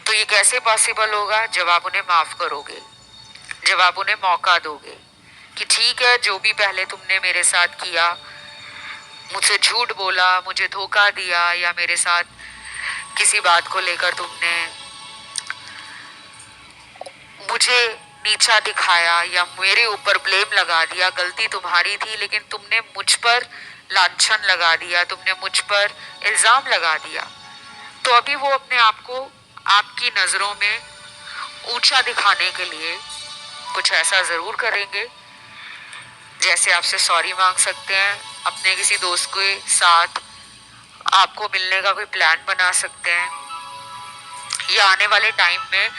तो ये कैसे possible होगा? जब आप उन्हें माफ करोगे, जब आप उन्हें मौका दोगे कि ठीक है, जो भी पहले तुमने मेरे साथ किया, मुझसे झूठ बोला, मुझे धोखा दिया, या मेरे साथ किसी बात को लेकर तुमने मुझे नीचा दिखाया या मेरे ऊपर ब्लेम लगा दिया, गलती तुम्हारी थी, लेकिन तुमने मुझ पर लांछन लगा दिया, तुमने मुझ पर इल्जाम लगा दिया, तो अभी वो अपने आप को आपकी नजरों में ऊंचा दिखाने के लिए कुछ ऐसा जरूर करेंगे, जैसे आपसे सॉरी मांग सकते हैं, अपने किसी दोस्त के साथ आपको मिलने का कोई प्लान बना सकते हैं, या आने वाले टाइम में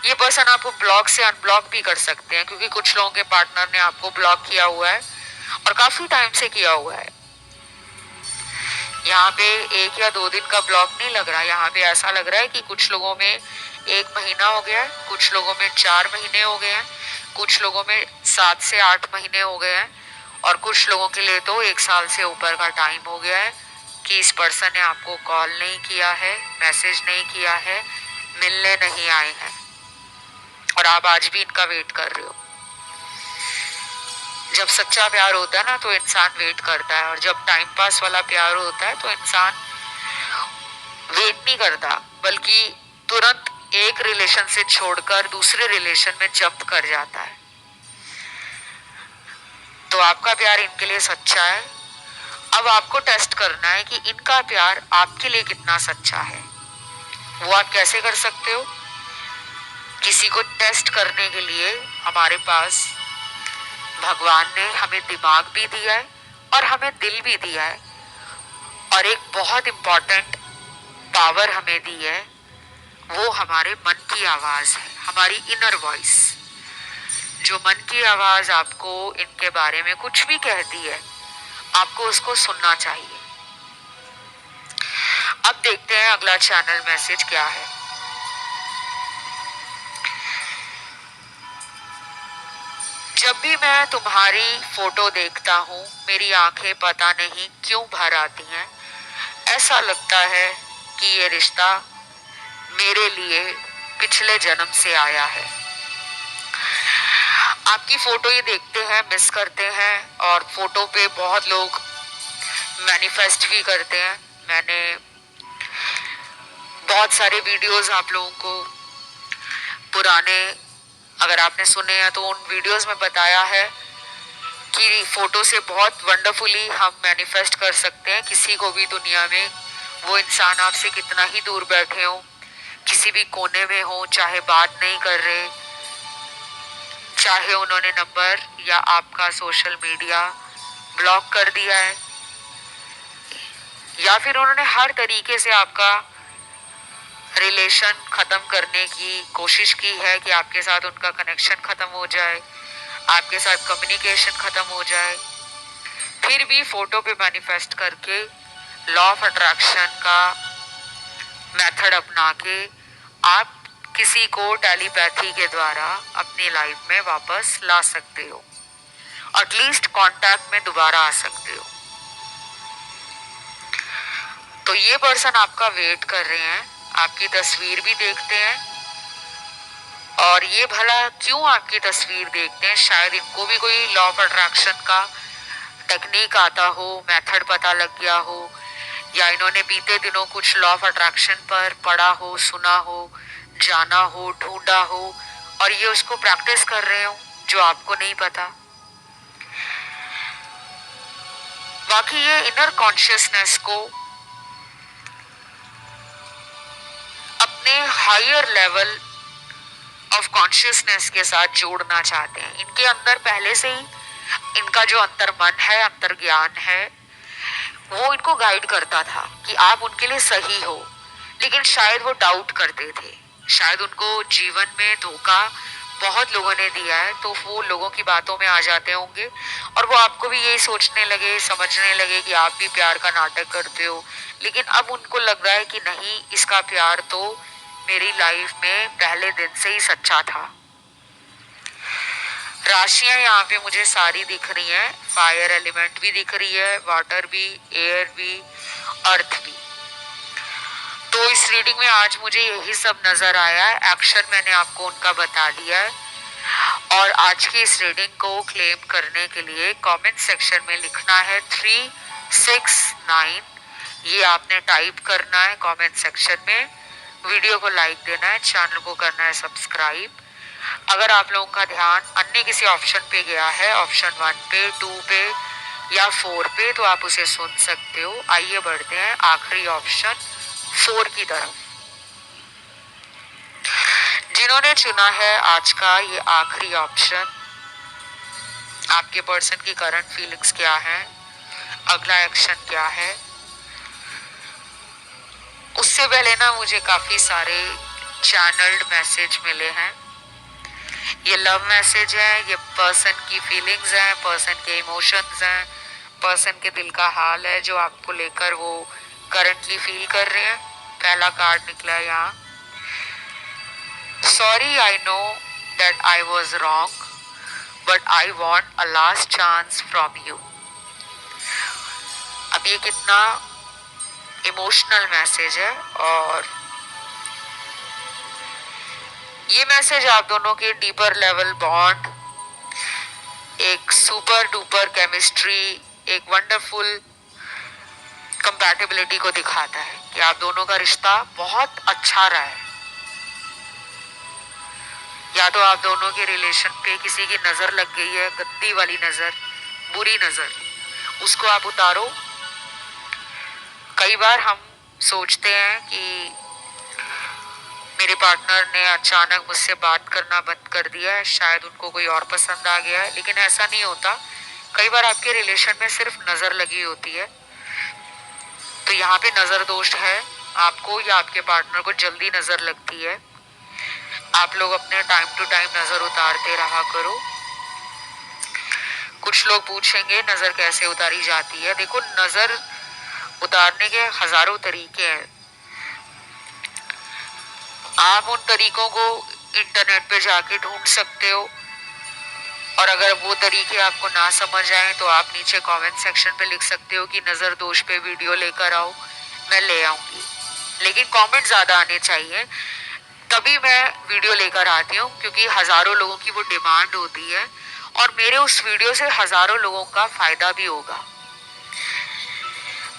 ये पर्सन आपको ब्लॉक से अनब्लॉक भी कर सकते हैं, क्योंकि कुछ लोगों के पार्टनर ने आपको ब्लॉक किया हुआ है और काफी टाइम से किया हुआ है। यहाँ पे 1 या 2 दिन का ब्लॉक नहीं लग रहा, यहाँ पे ऐसा लग रहा है कि कुछ लोगों में 1 महीना हो गया है, कुछ लोगों में 4 महीने हो गए हैं, कुछ लोगों में 7 से 8 महीने हो गए हैं, और कुछ लोगों के लिए तो 1 साल से ऊपर का टाइम हो गया है कि इस पर्सन ने आपको कॉल नहीं किया है, मैसेज नहीं किया है, मिलने नहीं आए हैं, और आप आज भी इनका वेट कर रहे हो। जब सच्चा प्यार होता है ना तो इंसान वेट करता है, और जब टाइम पास वाला प्यार होता है तो इंसान वेट नहीं करता, बल्कि तुरंत एक रिलेशन से छोड़कर दूसरे रिलेशन में जंप कर जाता है। तो आपका प्यार इनके लिए सच्चा है। अब आपको टेस्ट करना है कि इनका प्यार आपके लिए कितना सच्चा है। वो आप कैसे कर सकते हो? किसी को टेस्ट करने के लिए हमारे पास भगवान ने हमें दिमाग भी दिया है और हमें दिल भी दिया है, और एक बहुत इंपॉर्टेंट पावर हमें दी है, वो हमारे मन की आवाज है, हमारी इनर वॉइस। जो मन की आवाज आपको इनके बारे में कुछ भी कहती है, आपको उसको सुनना चाहिए। अब देखते हैं अगला चैनल मैसेज क्या है। जब भी मैं तुम्हारी फोटो देखता हूँ, मेरी आंखें पता नहीं क्यों भर आती हैं। ऐसा लगता है कि ये रिश्ता मेरे लिए पिछले जन्म से आया है। आपकी फोटो ही देखते हैं, मिस करते हैं, और फोटो पे बहुत लोग मैनिफेस्ट भी करते हैं। मैंने बहुत सारे वीडियोस आप लोगों को पुराने, अगर आपने सुने हैं तो उन वीडियोस में बताया है कि फोटो से बहुत वंडरफुली हम मैनिफेस्ट कर सकते हैं किसी को भी दुनिया में। वो इंसान आपसे कितना ही दूर बैठे हो, किसी भी कोने में हो, चाहे बात नहीं कर रहे, चाहे उन्होंने नंबर या आपका सोशल मीडिया ब्लॉक कर दिया है, या फिर उन्होंने हर तरीके से आपका रिलेशन खत्म करने की कोशिश की है कि आपके साथ उनका कनेक्शन खत्म हो जाए, आपके साथ कम्युनिकेशन खत्म हो जाए, फिर भी फोटो पे मैनिफेस्ट करके लॉ ऑफ अट्रैक्शन का मेथड अपना के आप किसी को टेलीपैथी के द्वारा अपनी लाइफ में वापस ला सकते हो, एटलीस्ट कांटेक्ट में दोबारा आ सकते हो। तो ये पर्सन आपका वेट कर रहे हैं, आपकी तस्वीर भी देखते हैं, और ये भला क्यों आपकी तस्वीर देखते हैं? शायद इनको भी कोई लॉ ऑफ अट्रैक्शन का टेक्निक आता हो, मेथड पता लग गया हो, या इन्होंने बीते दिनों कुछ लॉ ऑफ अट्रैक्शन पर पढ़ा हो, सुना हो, जाना हो, ढूंढा हो, और ये उसको प्रैक्टिस कर रहे हो जो आपको नहीं पता। बाकी ये इनर कॉन्शियसनेस को अपने हायर लेवल ऑफ कॉन्शियसनेस के साथ जोड़ना चाहते हैं। इनके अंदर पहले से ही इनका जो अंतर मन है, अंतर ज्ञान है, वो इनको गाइड करता था कि आप उनके लिए सही हो, लेकिन शायद वो डाउट करते थे, शायद उनको जीवन में धोखा बहुत लोगों ने दिया है, तो वो लोगों की बातों में आ जाते होंगे, और वो आपको भी यही सोचने लगे, समझने लगे कि आप भी प्यार का नाटक करते हो। लेकिन अब उनको लग रहा है कि नहीं, इसका प्यार तो मेरी लाइफ में पहले दिन से ही सच्चा था। राशियां यहाँ पे मुझे सारी दिख रही हैं, फायर एलिमेंट भी दिख रही है, वाटर भी, एयर भी, अर्थ भी। तो इस रीडिंग में आज मुझे यही सब नजर आया है। एक्शन मैंने आपको उनका बता दिया है। और आज की इस रीडिंग को क्लेम करने के लिए कमेंट सेक्शन में लिखना है 369। ये आपने टाइप करना है कमेंट सेक्शन में। वीडियो को लाइक देना है, चैनल को करना है सब्सक्राइब। अगर आप लोगों का ध्यान अन्य किसी ऑप्शन पे गया है, ऑप्शन 1 पे, 2 पे या 4 पे, तो आप उसे सुन सकते हो। आइए बढ़ते हैं आखिरी ऑप्शन 4 की तरफ। जिन्होंने चुना है आज का ये आखिरी ऑप्शन, आपके पर्सन की करंट फीलिंग्स क्या है, अगला एक्शन क्या है, उससे पहले ना मुझे काफी सारे चैनल्ड मैसेज मिले हैं। ये लव मैसेज है, ये पर्सन की फीलिंग्स हैं, पर्सन के इमोशंस हैं, पर्सन के दिल का हाल है जो आपको लेकर वो करंटली फील कर रहे हैं। पहला कार्ड निकला है यहाँ, sorry I know that I was wrong but I want a last chance from you. अब ये कितना इमोशनल मैसेज है, और ये मैसेज आप दोनों के डीपर लेवल बॉन्ड, एक सुपर डुपर केमिस्ट्री, एक वंडरफुल कंपैटिबिलिटी को दिखाता है कि आप दोनों का रिश्ता बहुत अच्छा रहा है। या तो आप दोनों के रिलेशन पे किसी की नजर लग गई है, गंदी वाली नजर, बुरी नजर, उसको आप उतारो। कई बार हम सोचते हैं कि मेरे पार्टनर ने अचानक मुझसे बात करना बंद कर दिया है, शायद उनको कोई और पसंद आ गया है, लेकिन ऐसा नहीं होता। कई बार आपके रिलेशन में सिर्फ नजर लगी होती है। तो यहाँ पे नजर दोष है, आपको या आपके पार्टनर को जल्दी नजर लगती है। आप लोग अपने टाइम टू टाइम नजर उतारते रहा करो। कुछ लोग पूछेंगे नजर कैसे उतारी जाती है। देखो, नजर उतारने के हजारों तरीके हैं। आप उन तरीकों को इंटरनेट पे जाके ढूंढ सकते हो, और अगर वो तरीके आपको ना समझ आए तो आप नीचे कमेंट सेक्शन पे लिख सकते हो कि नजर दोष पे वीडियो लेकर आओ, मैं ले आऊंगी। लेकिन कमेंट ज्यादा आने चाहिए, तभी मैं वीडियो लेकर आती हूँ, क्योंकि हजारों लोगों की वो डिमांड होती है और मेरे उस वीडियो से हजारों लोगों का फायदा भी होगा।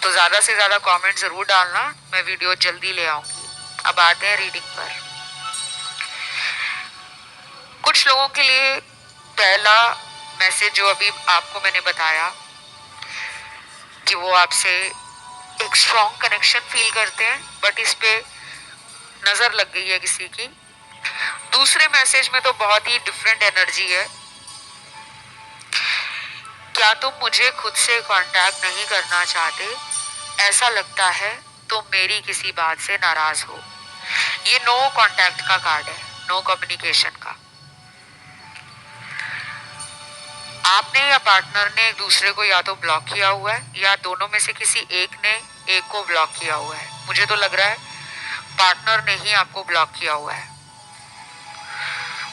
तो ज्यादा से ज्यादा कमेंट जरूर डालना, मैं वीडियो जल्दी ले आऊंगी। अब आते हैं रीडिंग पर। कुछ लोगों के लिए पहला मैसेज जो अभी आपको मैंने बताया कि वो आपसे एक स्ट्रॉन्ग कनेक्शन फील करते हैं, बट इस पे नजर लग गई है किसी की। दूसरे मैसेज में तो बहुत ही डिफरेंट एनर्जी है। क्या तुम मुझे खुद से कांटेक्ट नहीं करना चाहते? ऐसा लगता है तुम मेरी किसी बात से नाराज हो। ये नो कांटेक्ट का कार्ड है, नो कम्युनिकेशन का। आपने या पार्टनर ने एक दूसरे को या तो ब्लॉक किया हुआ है या दोनों में से किसी एक ने एक को ब्लॉक किया हुआ है। मुझे तो लग रहा है पार्टनर ने ही आपको ब्लॉक किया हुआ है,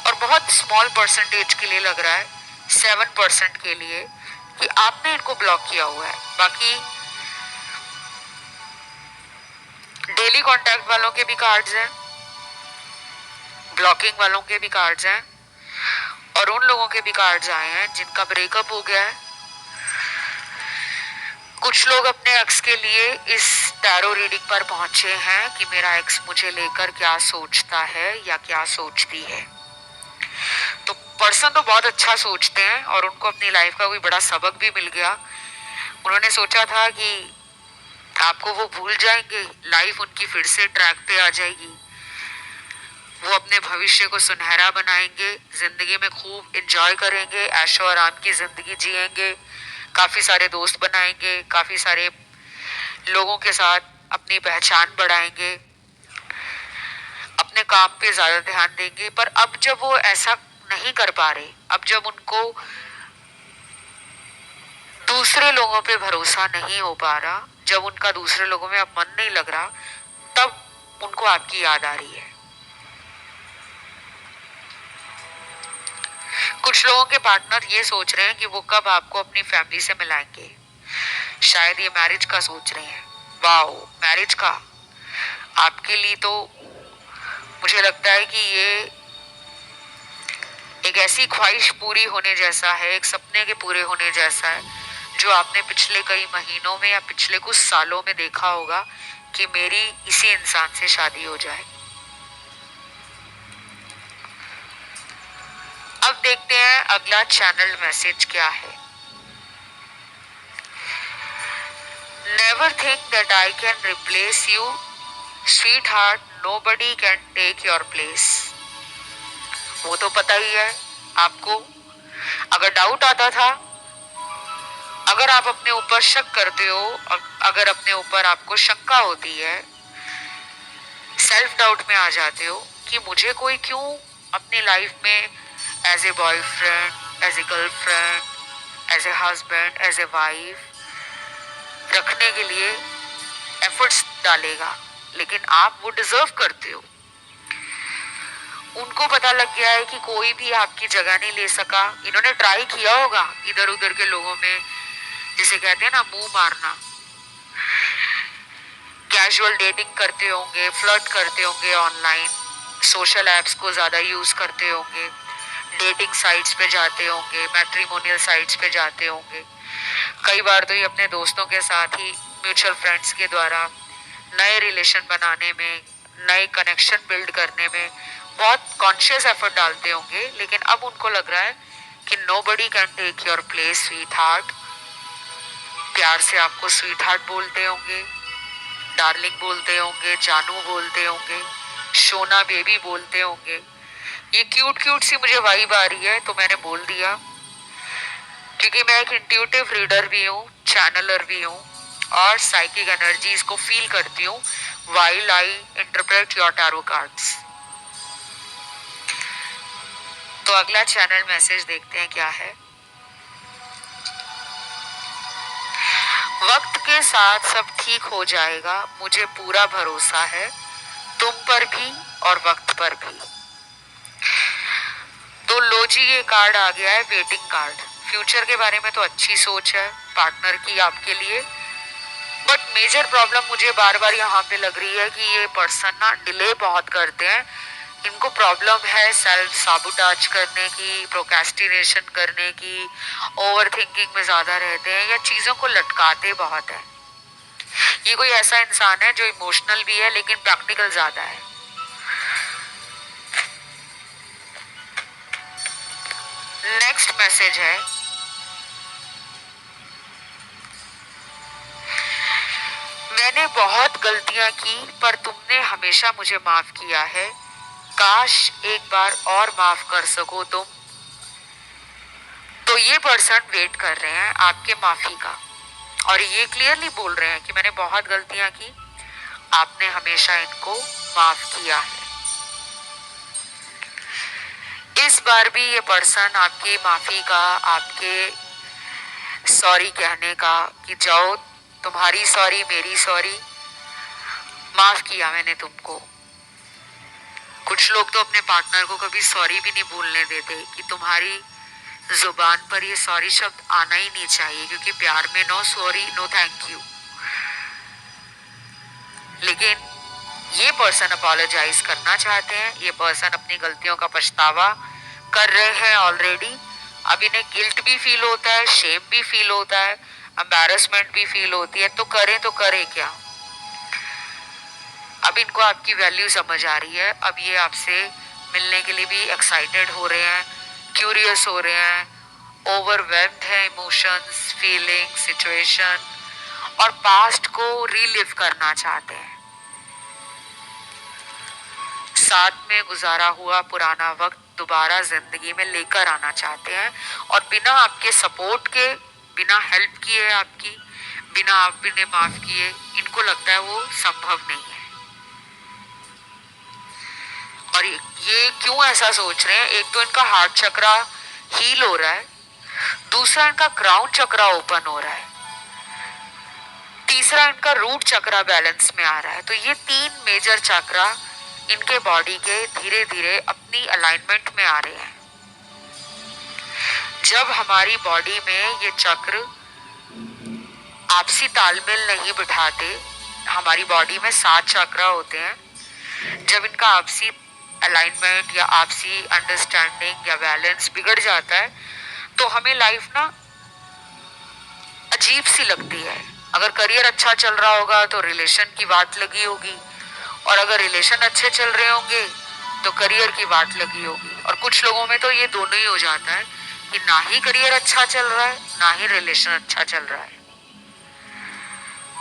और बहुत स्मॉल परसेंटेज के लिए लग रहा है, 7% के लिए, कि आपने इनको ब्लॉक किया हुआ है। बाकी डेली कांटेक्ट वालों के भी कार्ड्स हैं, ब्लॉकिंग वालों के भी कार्ड्स हैं, और उन लोगों के भी कार्ड्स आए हैं जिनका ब्रेकअप हो गया है। कुछ लोग अपने एक्स के लिए इस टैरो रीडिंग पर पहुंचे हैं कि मेरा एक्स मुझे लेकर क्या सोचता है या क्या सोचती है। तो पर्सन तो बहुत अच्छा सोचते हैं और उनको अपनी लाइफ का कोई बड़ा सबक भी मिल गया। उन्होंने सोचा था कि आपको वो भूल जाएंगे, लाइफ उनकी फिर से ट्रैक पे आ जाएगी, वो अपने भविष्य को सुनहरा बनाएंगे, जिंदगी में खूब एंजॉय करेंगे, ऐशो आराम की जिंदगी जिएंगे, काफी सारे दोस्त बनाएंगे, काफी सारे लोगों के साथ अपनी पहचान बढ़ाएंगे, अपने काम पे ज्यादा ध्यान देंगे। पर अब जब वो ऐसा नहीं कर पा रहे, अब जब उनको दूसरे लोगों पे भरोसा नहीं हो पा रहा, जब उनका दूसरे लोगों में अब मन नहीं लग रहा, तब उनको आपकी याद आ रही है। कुछ लोगों के पार्टनर ये सोच रहे हैं कि वो कब आपको अपनी फैमिली से मिलाएंगे, शायद ये मैरिज का सोच रहे हैं। वाओ, मैरिज का आपके लिए तो मुझे लगता है कि ये एक ऐसी ख्वाहिश पूरी होने जैसा है, एक सपने के पूरे होने जैसा है, जो आपने पिछले कई महीनों में या पिछले कुछ सालों में देखा होगा कि मेरी इसी इंसान से शादी हो जाए। अब देखते हैं अगला चैनल मैसेज क्या है। Never think that I can replace you sweet heart, nobody can take your place. वो तो पता ही है आपको। अगर डाउट आता था, अगर आप अपने ऊपर शक करते हो, अगर अपने ऊपर आपको शंका होती है, सेल्फ डाउट में आ जाते हो कि मुझे कोई क्यों अपनी लाइफ में as a boyfriend, as a girlfriend, as a husband, as a wife रखने के लिए एफर्ट्स डालेगा, लेकिन आप वो डिजर्व करते हो। उनको पता लग गया है कि कोई भी आपकी जगह नहीं ले सका। इन्होंने ट्राई किया होगा इधर उधर के लोगों में, जिसे कहते हैं ना मुंह मारना। कैजुअल डेटिंग करते होंगे, फ्लर्ट करते होंगे ऑनलाइन, सोशल एप्स को ज्यादा यूज करते होंगे, डेटिंग साइट्स पे जाते होंगे, मैट्रिमोनियल साइट्स पे जाते होंगे। कई बार तो ये अपने दोस्तों के साथ ही म्यूचुअल फ्रेंड्स के द्वारा नए रिलेशन बनाने में, नए कनेक्शन बिल्ड करने में बहुत कॉन्शियस एफर्ट डालते होंगे। लेकिन अब उनको लग रहा है कि nobody can take your place sweetheart. प्यार से आपको स्वीट हार्ट बोलते होंगे, डार्लिंग बोलते होंगे, जानू बोलते होंगे, सोना बेबी बोलते होंगे। ये क्यूट क्यूट सी मुझे वाइब आ रही है तो मैंने बोल दिया, क्योंकि मैं एक इंट्यूटिव रीडर भी हूँ, चैनलर भी हूँ और साइकिक एनर्जीज को फील करती हूँ while I interpret your tarot cards। तो अगला चैनल मैसेज देखते हैं क्या है। वक्त के साथ सब ठीक हो जाएगा, मुझे पूरा भरोसा है, तुम पर भी और वक्त पर भी। तो लो जी, ये कार्ड आ गया है वेटिंग कार्ड। फ्यूचर के बारे में तो अच्छी सोच है पार्टनर की आपके लिए, बट मेजर प्रॉब्लम मुझे बार बार यहाँ पे लग रही है कि ये पर्सन ना डिले बहुत करते हैं। इनको प्रॉब्लम है सेल्फ साबुटाज करने की, प्रोक्रेस्टिनेशन करने की, ओवर थिंकिंग में ज्यादा रहते हैं या चीजों को लटकाते बहुत है। ये कोई ऐसा इंसान है जो इमोशनल भी है लेकिन प्रैक्टिकल ज्यादा है। नेक्स्ट मैसेज है, मैंने बहुत गलतियां की पर तुमने हमेशा मुझे माफ किया है, काश एक बार और माफ कर सको तुम। तो ये पर्सन वेट कर रहे हैं आपके माफी का और ये क्लियरली बोल रहे हैं कि मैंने बहुत गलतियां की, आपने हमेशा इनको माफ किया है। इस बार भी ये पर्सन आपकी माफी का, आपके सॉरी कहने का कि जाओ तुम्हारी सॉरी मेरी सॉरी, माफ किया मैंने तुमको। कुछ लोग तो अपने पार्टनर को कभी सॉरी भी नहीं बोलने देते कि तुम्हारी जुबान पर ये सॉरी शब्द आना ही नहीं चाहिए, क्योंकि प्यार में no sorry no thank you. लेकिन ये पर्सन अपोलोजाइज करना चाहते हैं, ये पर्सन अपनी गलतियों का पछतावा कर रहे हैं ऑलरेडी। अब इन्हें गिल्ट भी फील होता है, शेम भी फील होता है, एम्बैरेसमेंट भी फील होती है। तो करें क्या। अब इनको आपकी वैल्यू समझ आ रही है। अब ये आपसे मिलने के लिए भी एक्साइटेड हो रहे हैं, क्यूरियस हो रहे हैं, ओवरवेल्म्ड है इमोशंस, फीलिंग, सिचुएशन, और पास्ट को रीलिव करना चाहते हैं। साथ में गुजारा हुआ पुराना वक्त दोबारा जिंदगी में लेकर आना चाहते हैं और बिना आपके सपोर्ट के, बिना हेल्प किए आपकी, बिना आप इन्हें माफ किए, इनको लगता है वो संभव नहीं है। और ये क्यों ऐसा सोच रहे हैं? एक तो इनका हार्ट चक्रा हील हो रहा है, दूसरा इनका क्राउन चक्रा ओपन हो रहा है, तीसरा इनका रूट चक्रा बैलेंस में आ रहा है। तो ये 3 मेजर चक्रा इनके बॉडी के धीरे धीरे अपनी अलाइनमेंट में आ रहे हैं। जब हमारी बॉडी में ये चक्र आपसी तालमेल नहीं बिठाते, हमारी बॉडी में 7 चक्र होते हैं, जब इनका आपसी अलाइनमेंट या आपसी अंडरस्टैंडिंग या बैलेंस बिगड़ जाता है तो हमें लाइफ ना अजीब सी लगती है। अगर करियर अच्छा चल रहा होगा तो रिलेशन की बात लगी होगी, और अगर रिलेशन अच्छे चल रहे होंगे तो करियर की बात लगी होगी। और कुछ लोगों में तो ये दोनों ही हो जाता है कि ना ही करियर अच्छा चल रहा है ना ही रिलेशन अच्छा चल रहा है।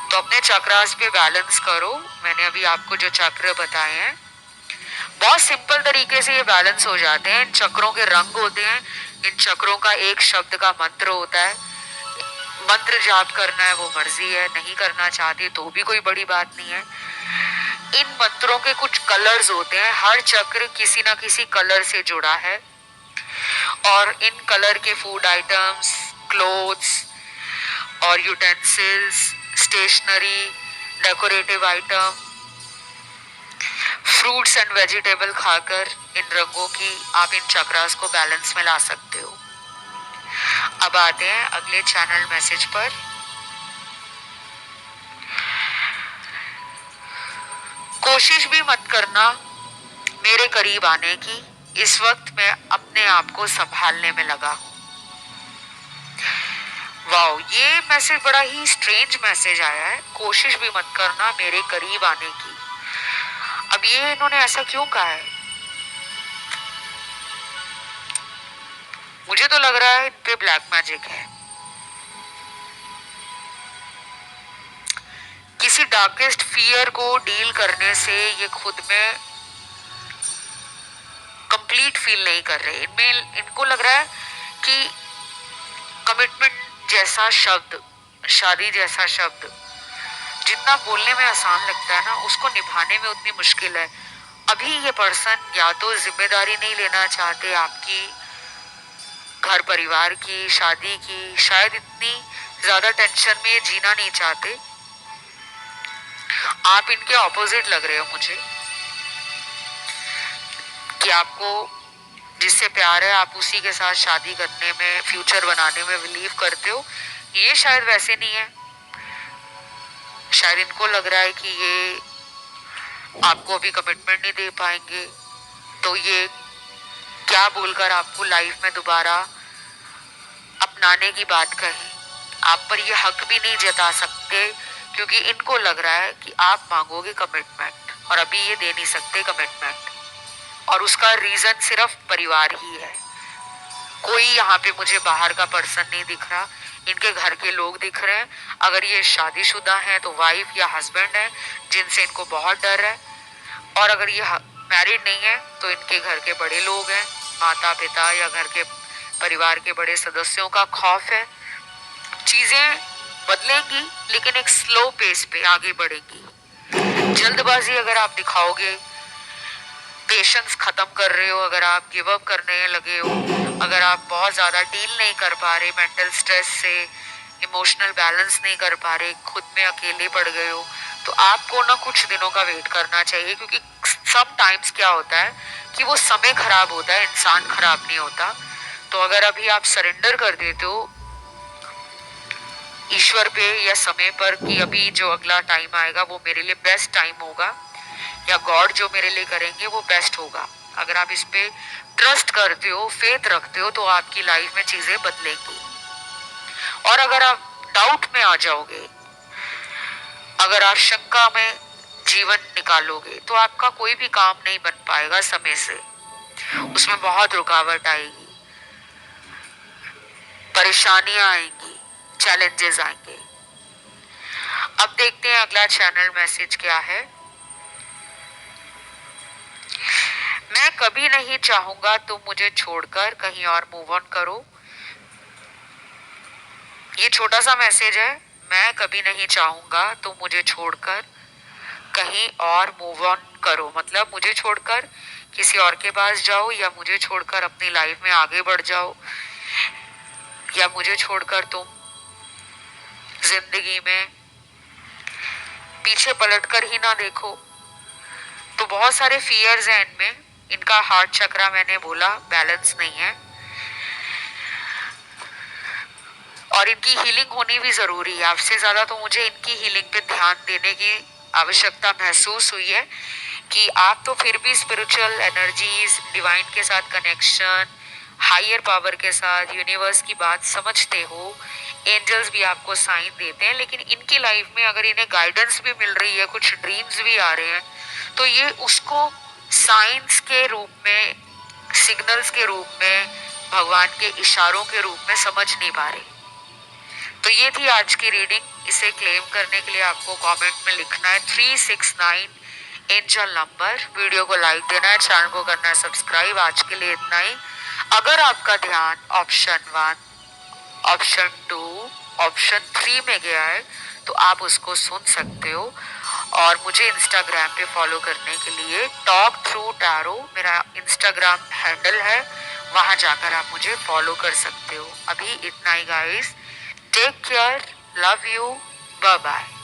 तो अपने चक्रास पे बैलेंस करो। मैंने अभी आपको जो चक्र बताए हैं बहुत सिंपल तरीके से ये बैलेंस हो जाते हैं। इन चक्रों के रंग होते हैं, इन चक्रों का एक शब्द का मंत्र होता है। मंत्र जाप करना है वो मर्जी है, नहीं करना चाहते तो भी कोई बड़ी बात नहीं है। इन मंत्रों के कुछ कलर्स होते हैं, हर चक्र किसी ना किसी कलर से जुड़ा है, और इन कलर के फूड आइटम्स, क्लोथ्स और utensils, stationery, decorative item, fruits and vegetable खाकर इन रंगों की आप इन चक्रास को बैलेंस में ला सकते हो। अब आते हैं अगले चैनल मैसेज पर। कोशिश भी मत करना मेरे करीब आने की, इस वक्त मैं अपने आप को संभालने में लगा हूं। वाओ, ये मैसेज बड़ा ही स्ट्रेंज मैसेज आया है, कोशिश भी मत करना मेरे करीब आने की। अब ये इन्होंने ऐसा क्यों कहा है? मुझे तो लग रहा है इन पे ब्लैक मैजिक है। किसी डार्केस्ट फियर को डील करने से ये खुद में कंप्लीट फील नहीं कर रहे। इनमें इनको लग रहा है कि कमिटमेंट जैसा शब्द, शादी जैसा शब्द जितना बोलने में आसान लगता है ना, उसको निभाने में उतनी मुश्किल है। अभी ये पर्सन या तो जिम्मेदारी नहीं लेना चाहते आपकी, घर परिवार की, शादी की, शायद इतनी ज्यादा टेंशन में जीना नहीं चाहते। आप इनके ऑपोजिट लग रहे हो मुझे, कि आपको जिससे प्यार है आप उसी के साथ शादी करने में, फ्यूचर बनाने में बिलीव करते हो। ये शायद वैसे नहीं है। शायद इनको लग रहा है कि ये आपको अभी कमिटमेंट नहीं दे पाएंगे, तो ये क्या बोलकर आपको लाइफ में दोबारा अपनाने की बात कही। आप पर ये हक भी नहीं जता सकते, क्योंकि इनको लग रहा है कि आप मांगोगे कमिटमेंट और अभी ये दे नहीं सकते कमिटमेंट, और उसका रीजन सिर्फ परिवार ही है। कोई यहाँ पे मुझे बाहर का पर्सन नहीं दिख रहा, इनके घर के लोग दिख रहे हैं। अगर ये शादीशुदा हैं तो वाइफ या हस्बैंड है जिनसे इनको बहुत डर है, और अगर ये मैरिड नहीं है तो इनके घर के बड़े लोग हैं, माता पिता या घर के परिवार के बड़े सदस्यों का खौफ है। चीजें बदलेंगी लेकिन एक स्लो पेस पे आगे बढ़ेंगी। जल्दबाजी अगर आप दिखाओगे, पेशेंस खत्म कर रहे हो, अगर आप गिव अप करने लगे हो, अगर आप बहुत ज्यादा डील नहीं कर पा रहे मेंटल स्ट्रेस से, इमोशनल बैलेंस नहीं कर पा रहे, खुद में अकेले पड़ गए हो, तो आपको ना कुछ दिनों का वेट करना चाहिए। क्योंकि सम टाइम्स क्या होता है कि वो समय खराब होता है, इंसान खराब नहीं होता। तो अगर अभी आप सरेंडर कर देते हो ईश्वर पे या समय पर कि अभी जो अगला टाइम आएगा वो मेरे लिए बेस्ट टाइम होगा, या गॉड जो मेरे लिए करेंगे वो बेस्ट होगा, अगर आप इस पे ट्रस्ट करते हो, फेथ रखते हो, तो आपकी लाइफ में चीजें बदलेंगी। और अगर आप डाउट में आ जाओगे, अगर आप शंका में जीवन निकालोगे, तो आपका कोई भी काम नहीं बन पाएगा समय से, उसमें बहुत रुकावट आएगी, परेशानियां आएंगी, चैलेंजेस आएंगे। अब देखते हैं अगला चैनल मैसेज क्या है। मैं कभी नहीं चाहूंगा तुम मुझे छोड़कर कहीं और मूव ऑन करो। ये छोटा सा मैसेज है, मैं कभी नहीं चाहूंगा तुम मुझे छोड़कर कहीं और मूव ऑन करो, मतलब मुझे छोड़कर किसी और के पास जाओ, या मुझे छोड़कर अपनी लाइफ में आगे बढ़ जाओ, या मुझे छोड़कर तुम जिंदगी में पीछे पलटकर ही ना देखो। तो बहुत सारे फियर्स हैं इनमें। इनका हार्ट चक्रा मैंने बोला बैलेंस नहीं है। और इनकी हीलिंग होनी भी जरूरी है। आपसे ज्यादा तो मुझे इनकी हीलिंग पे ध्यान देने की आवश्यकता महसूस हुई है कि आप तो फिर भी स्पिरिचुअल एनर्जीज, डिवाइन के साथ कनेक्शन, हायर पावर के साथ, यूनिवर्स की बात समझते हो, एंजल्स भी आपको साइन देते हैं, लेकिन इनकी लाइफ में अगर इन्हें गाइडेंस भी मिल रही है, कुछ ड्रीम्स भी आ रहे हैं, तो ये उसको साइंस के रूप में, सिग्नल्स के रूप में, भगवान के इशारों के रूप में समझ नहीं पा रहे। तो ये थी आज की रीडिंग। इसे क्लेम करने के लिए आपको कमेंट में लिखना है 369 एंजल नंबर, वीडियो को लाइक देना है, चैनल को करना है सब्सक्राइब। आज के लिए इतना ही। अगर आपका ध्यान ऑप्शन 1, ऑप्शन 2, ऑप्शन 3 में गया है तो आप उसको सुन सकते हो। और मुझे इंस्टाग्राम पे फॉलो करने के लिए टॉक थ्रू टैरो मेरा इंस्टाग्राम हैंडल है, वहां जाकर आप मुझे फॉलो कर सकते हो। अभी इतना ही guys, take care, love you, bye bye.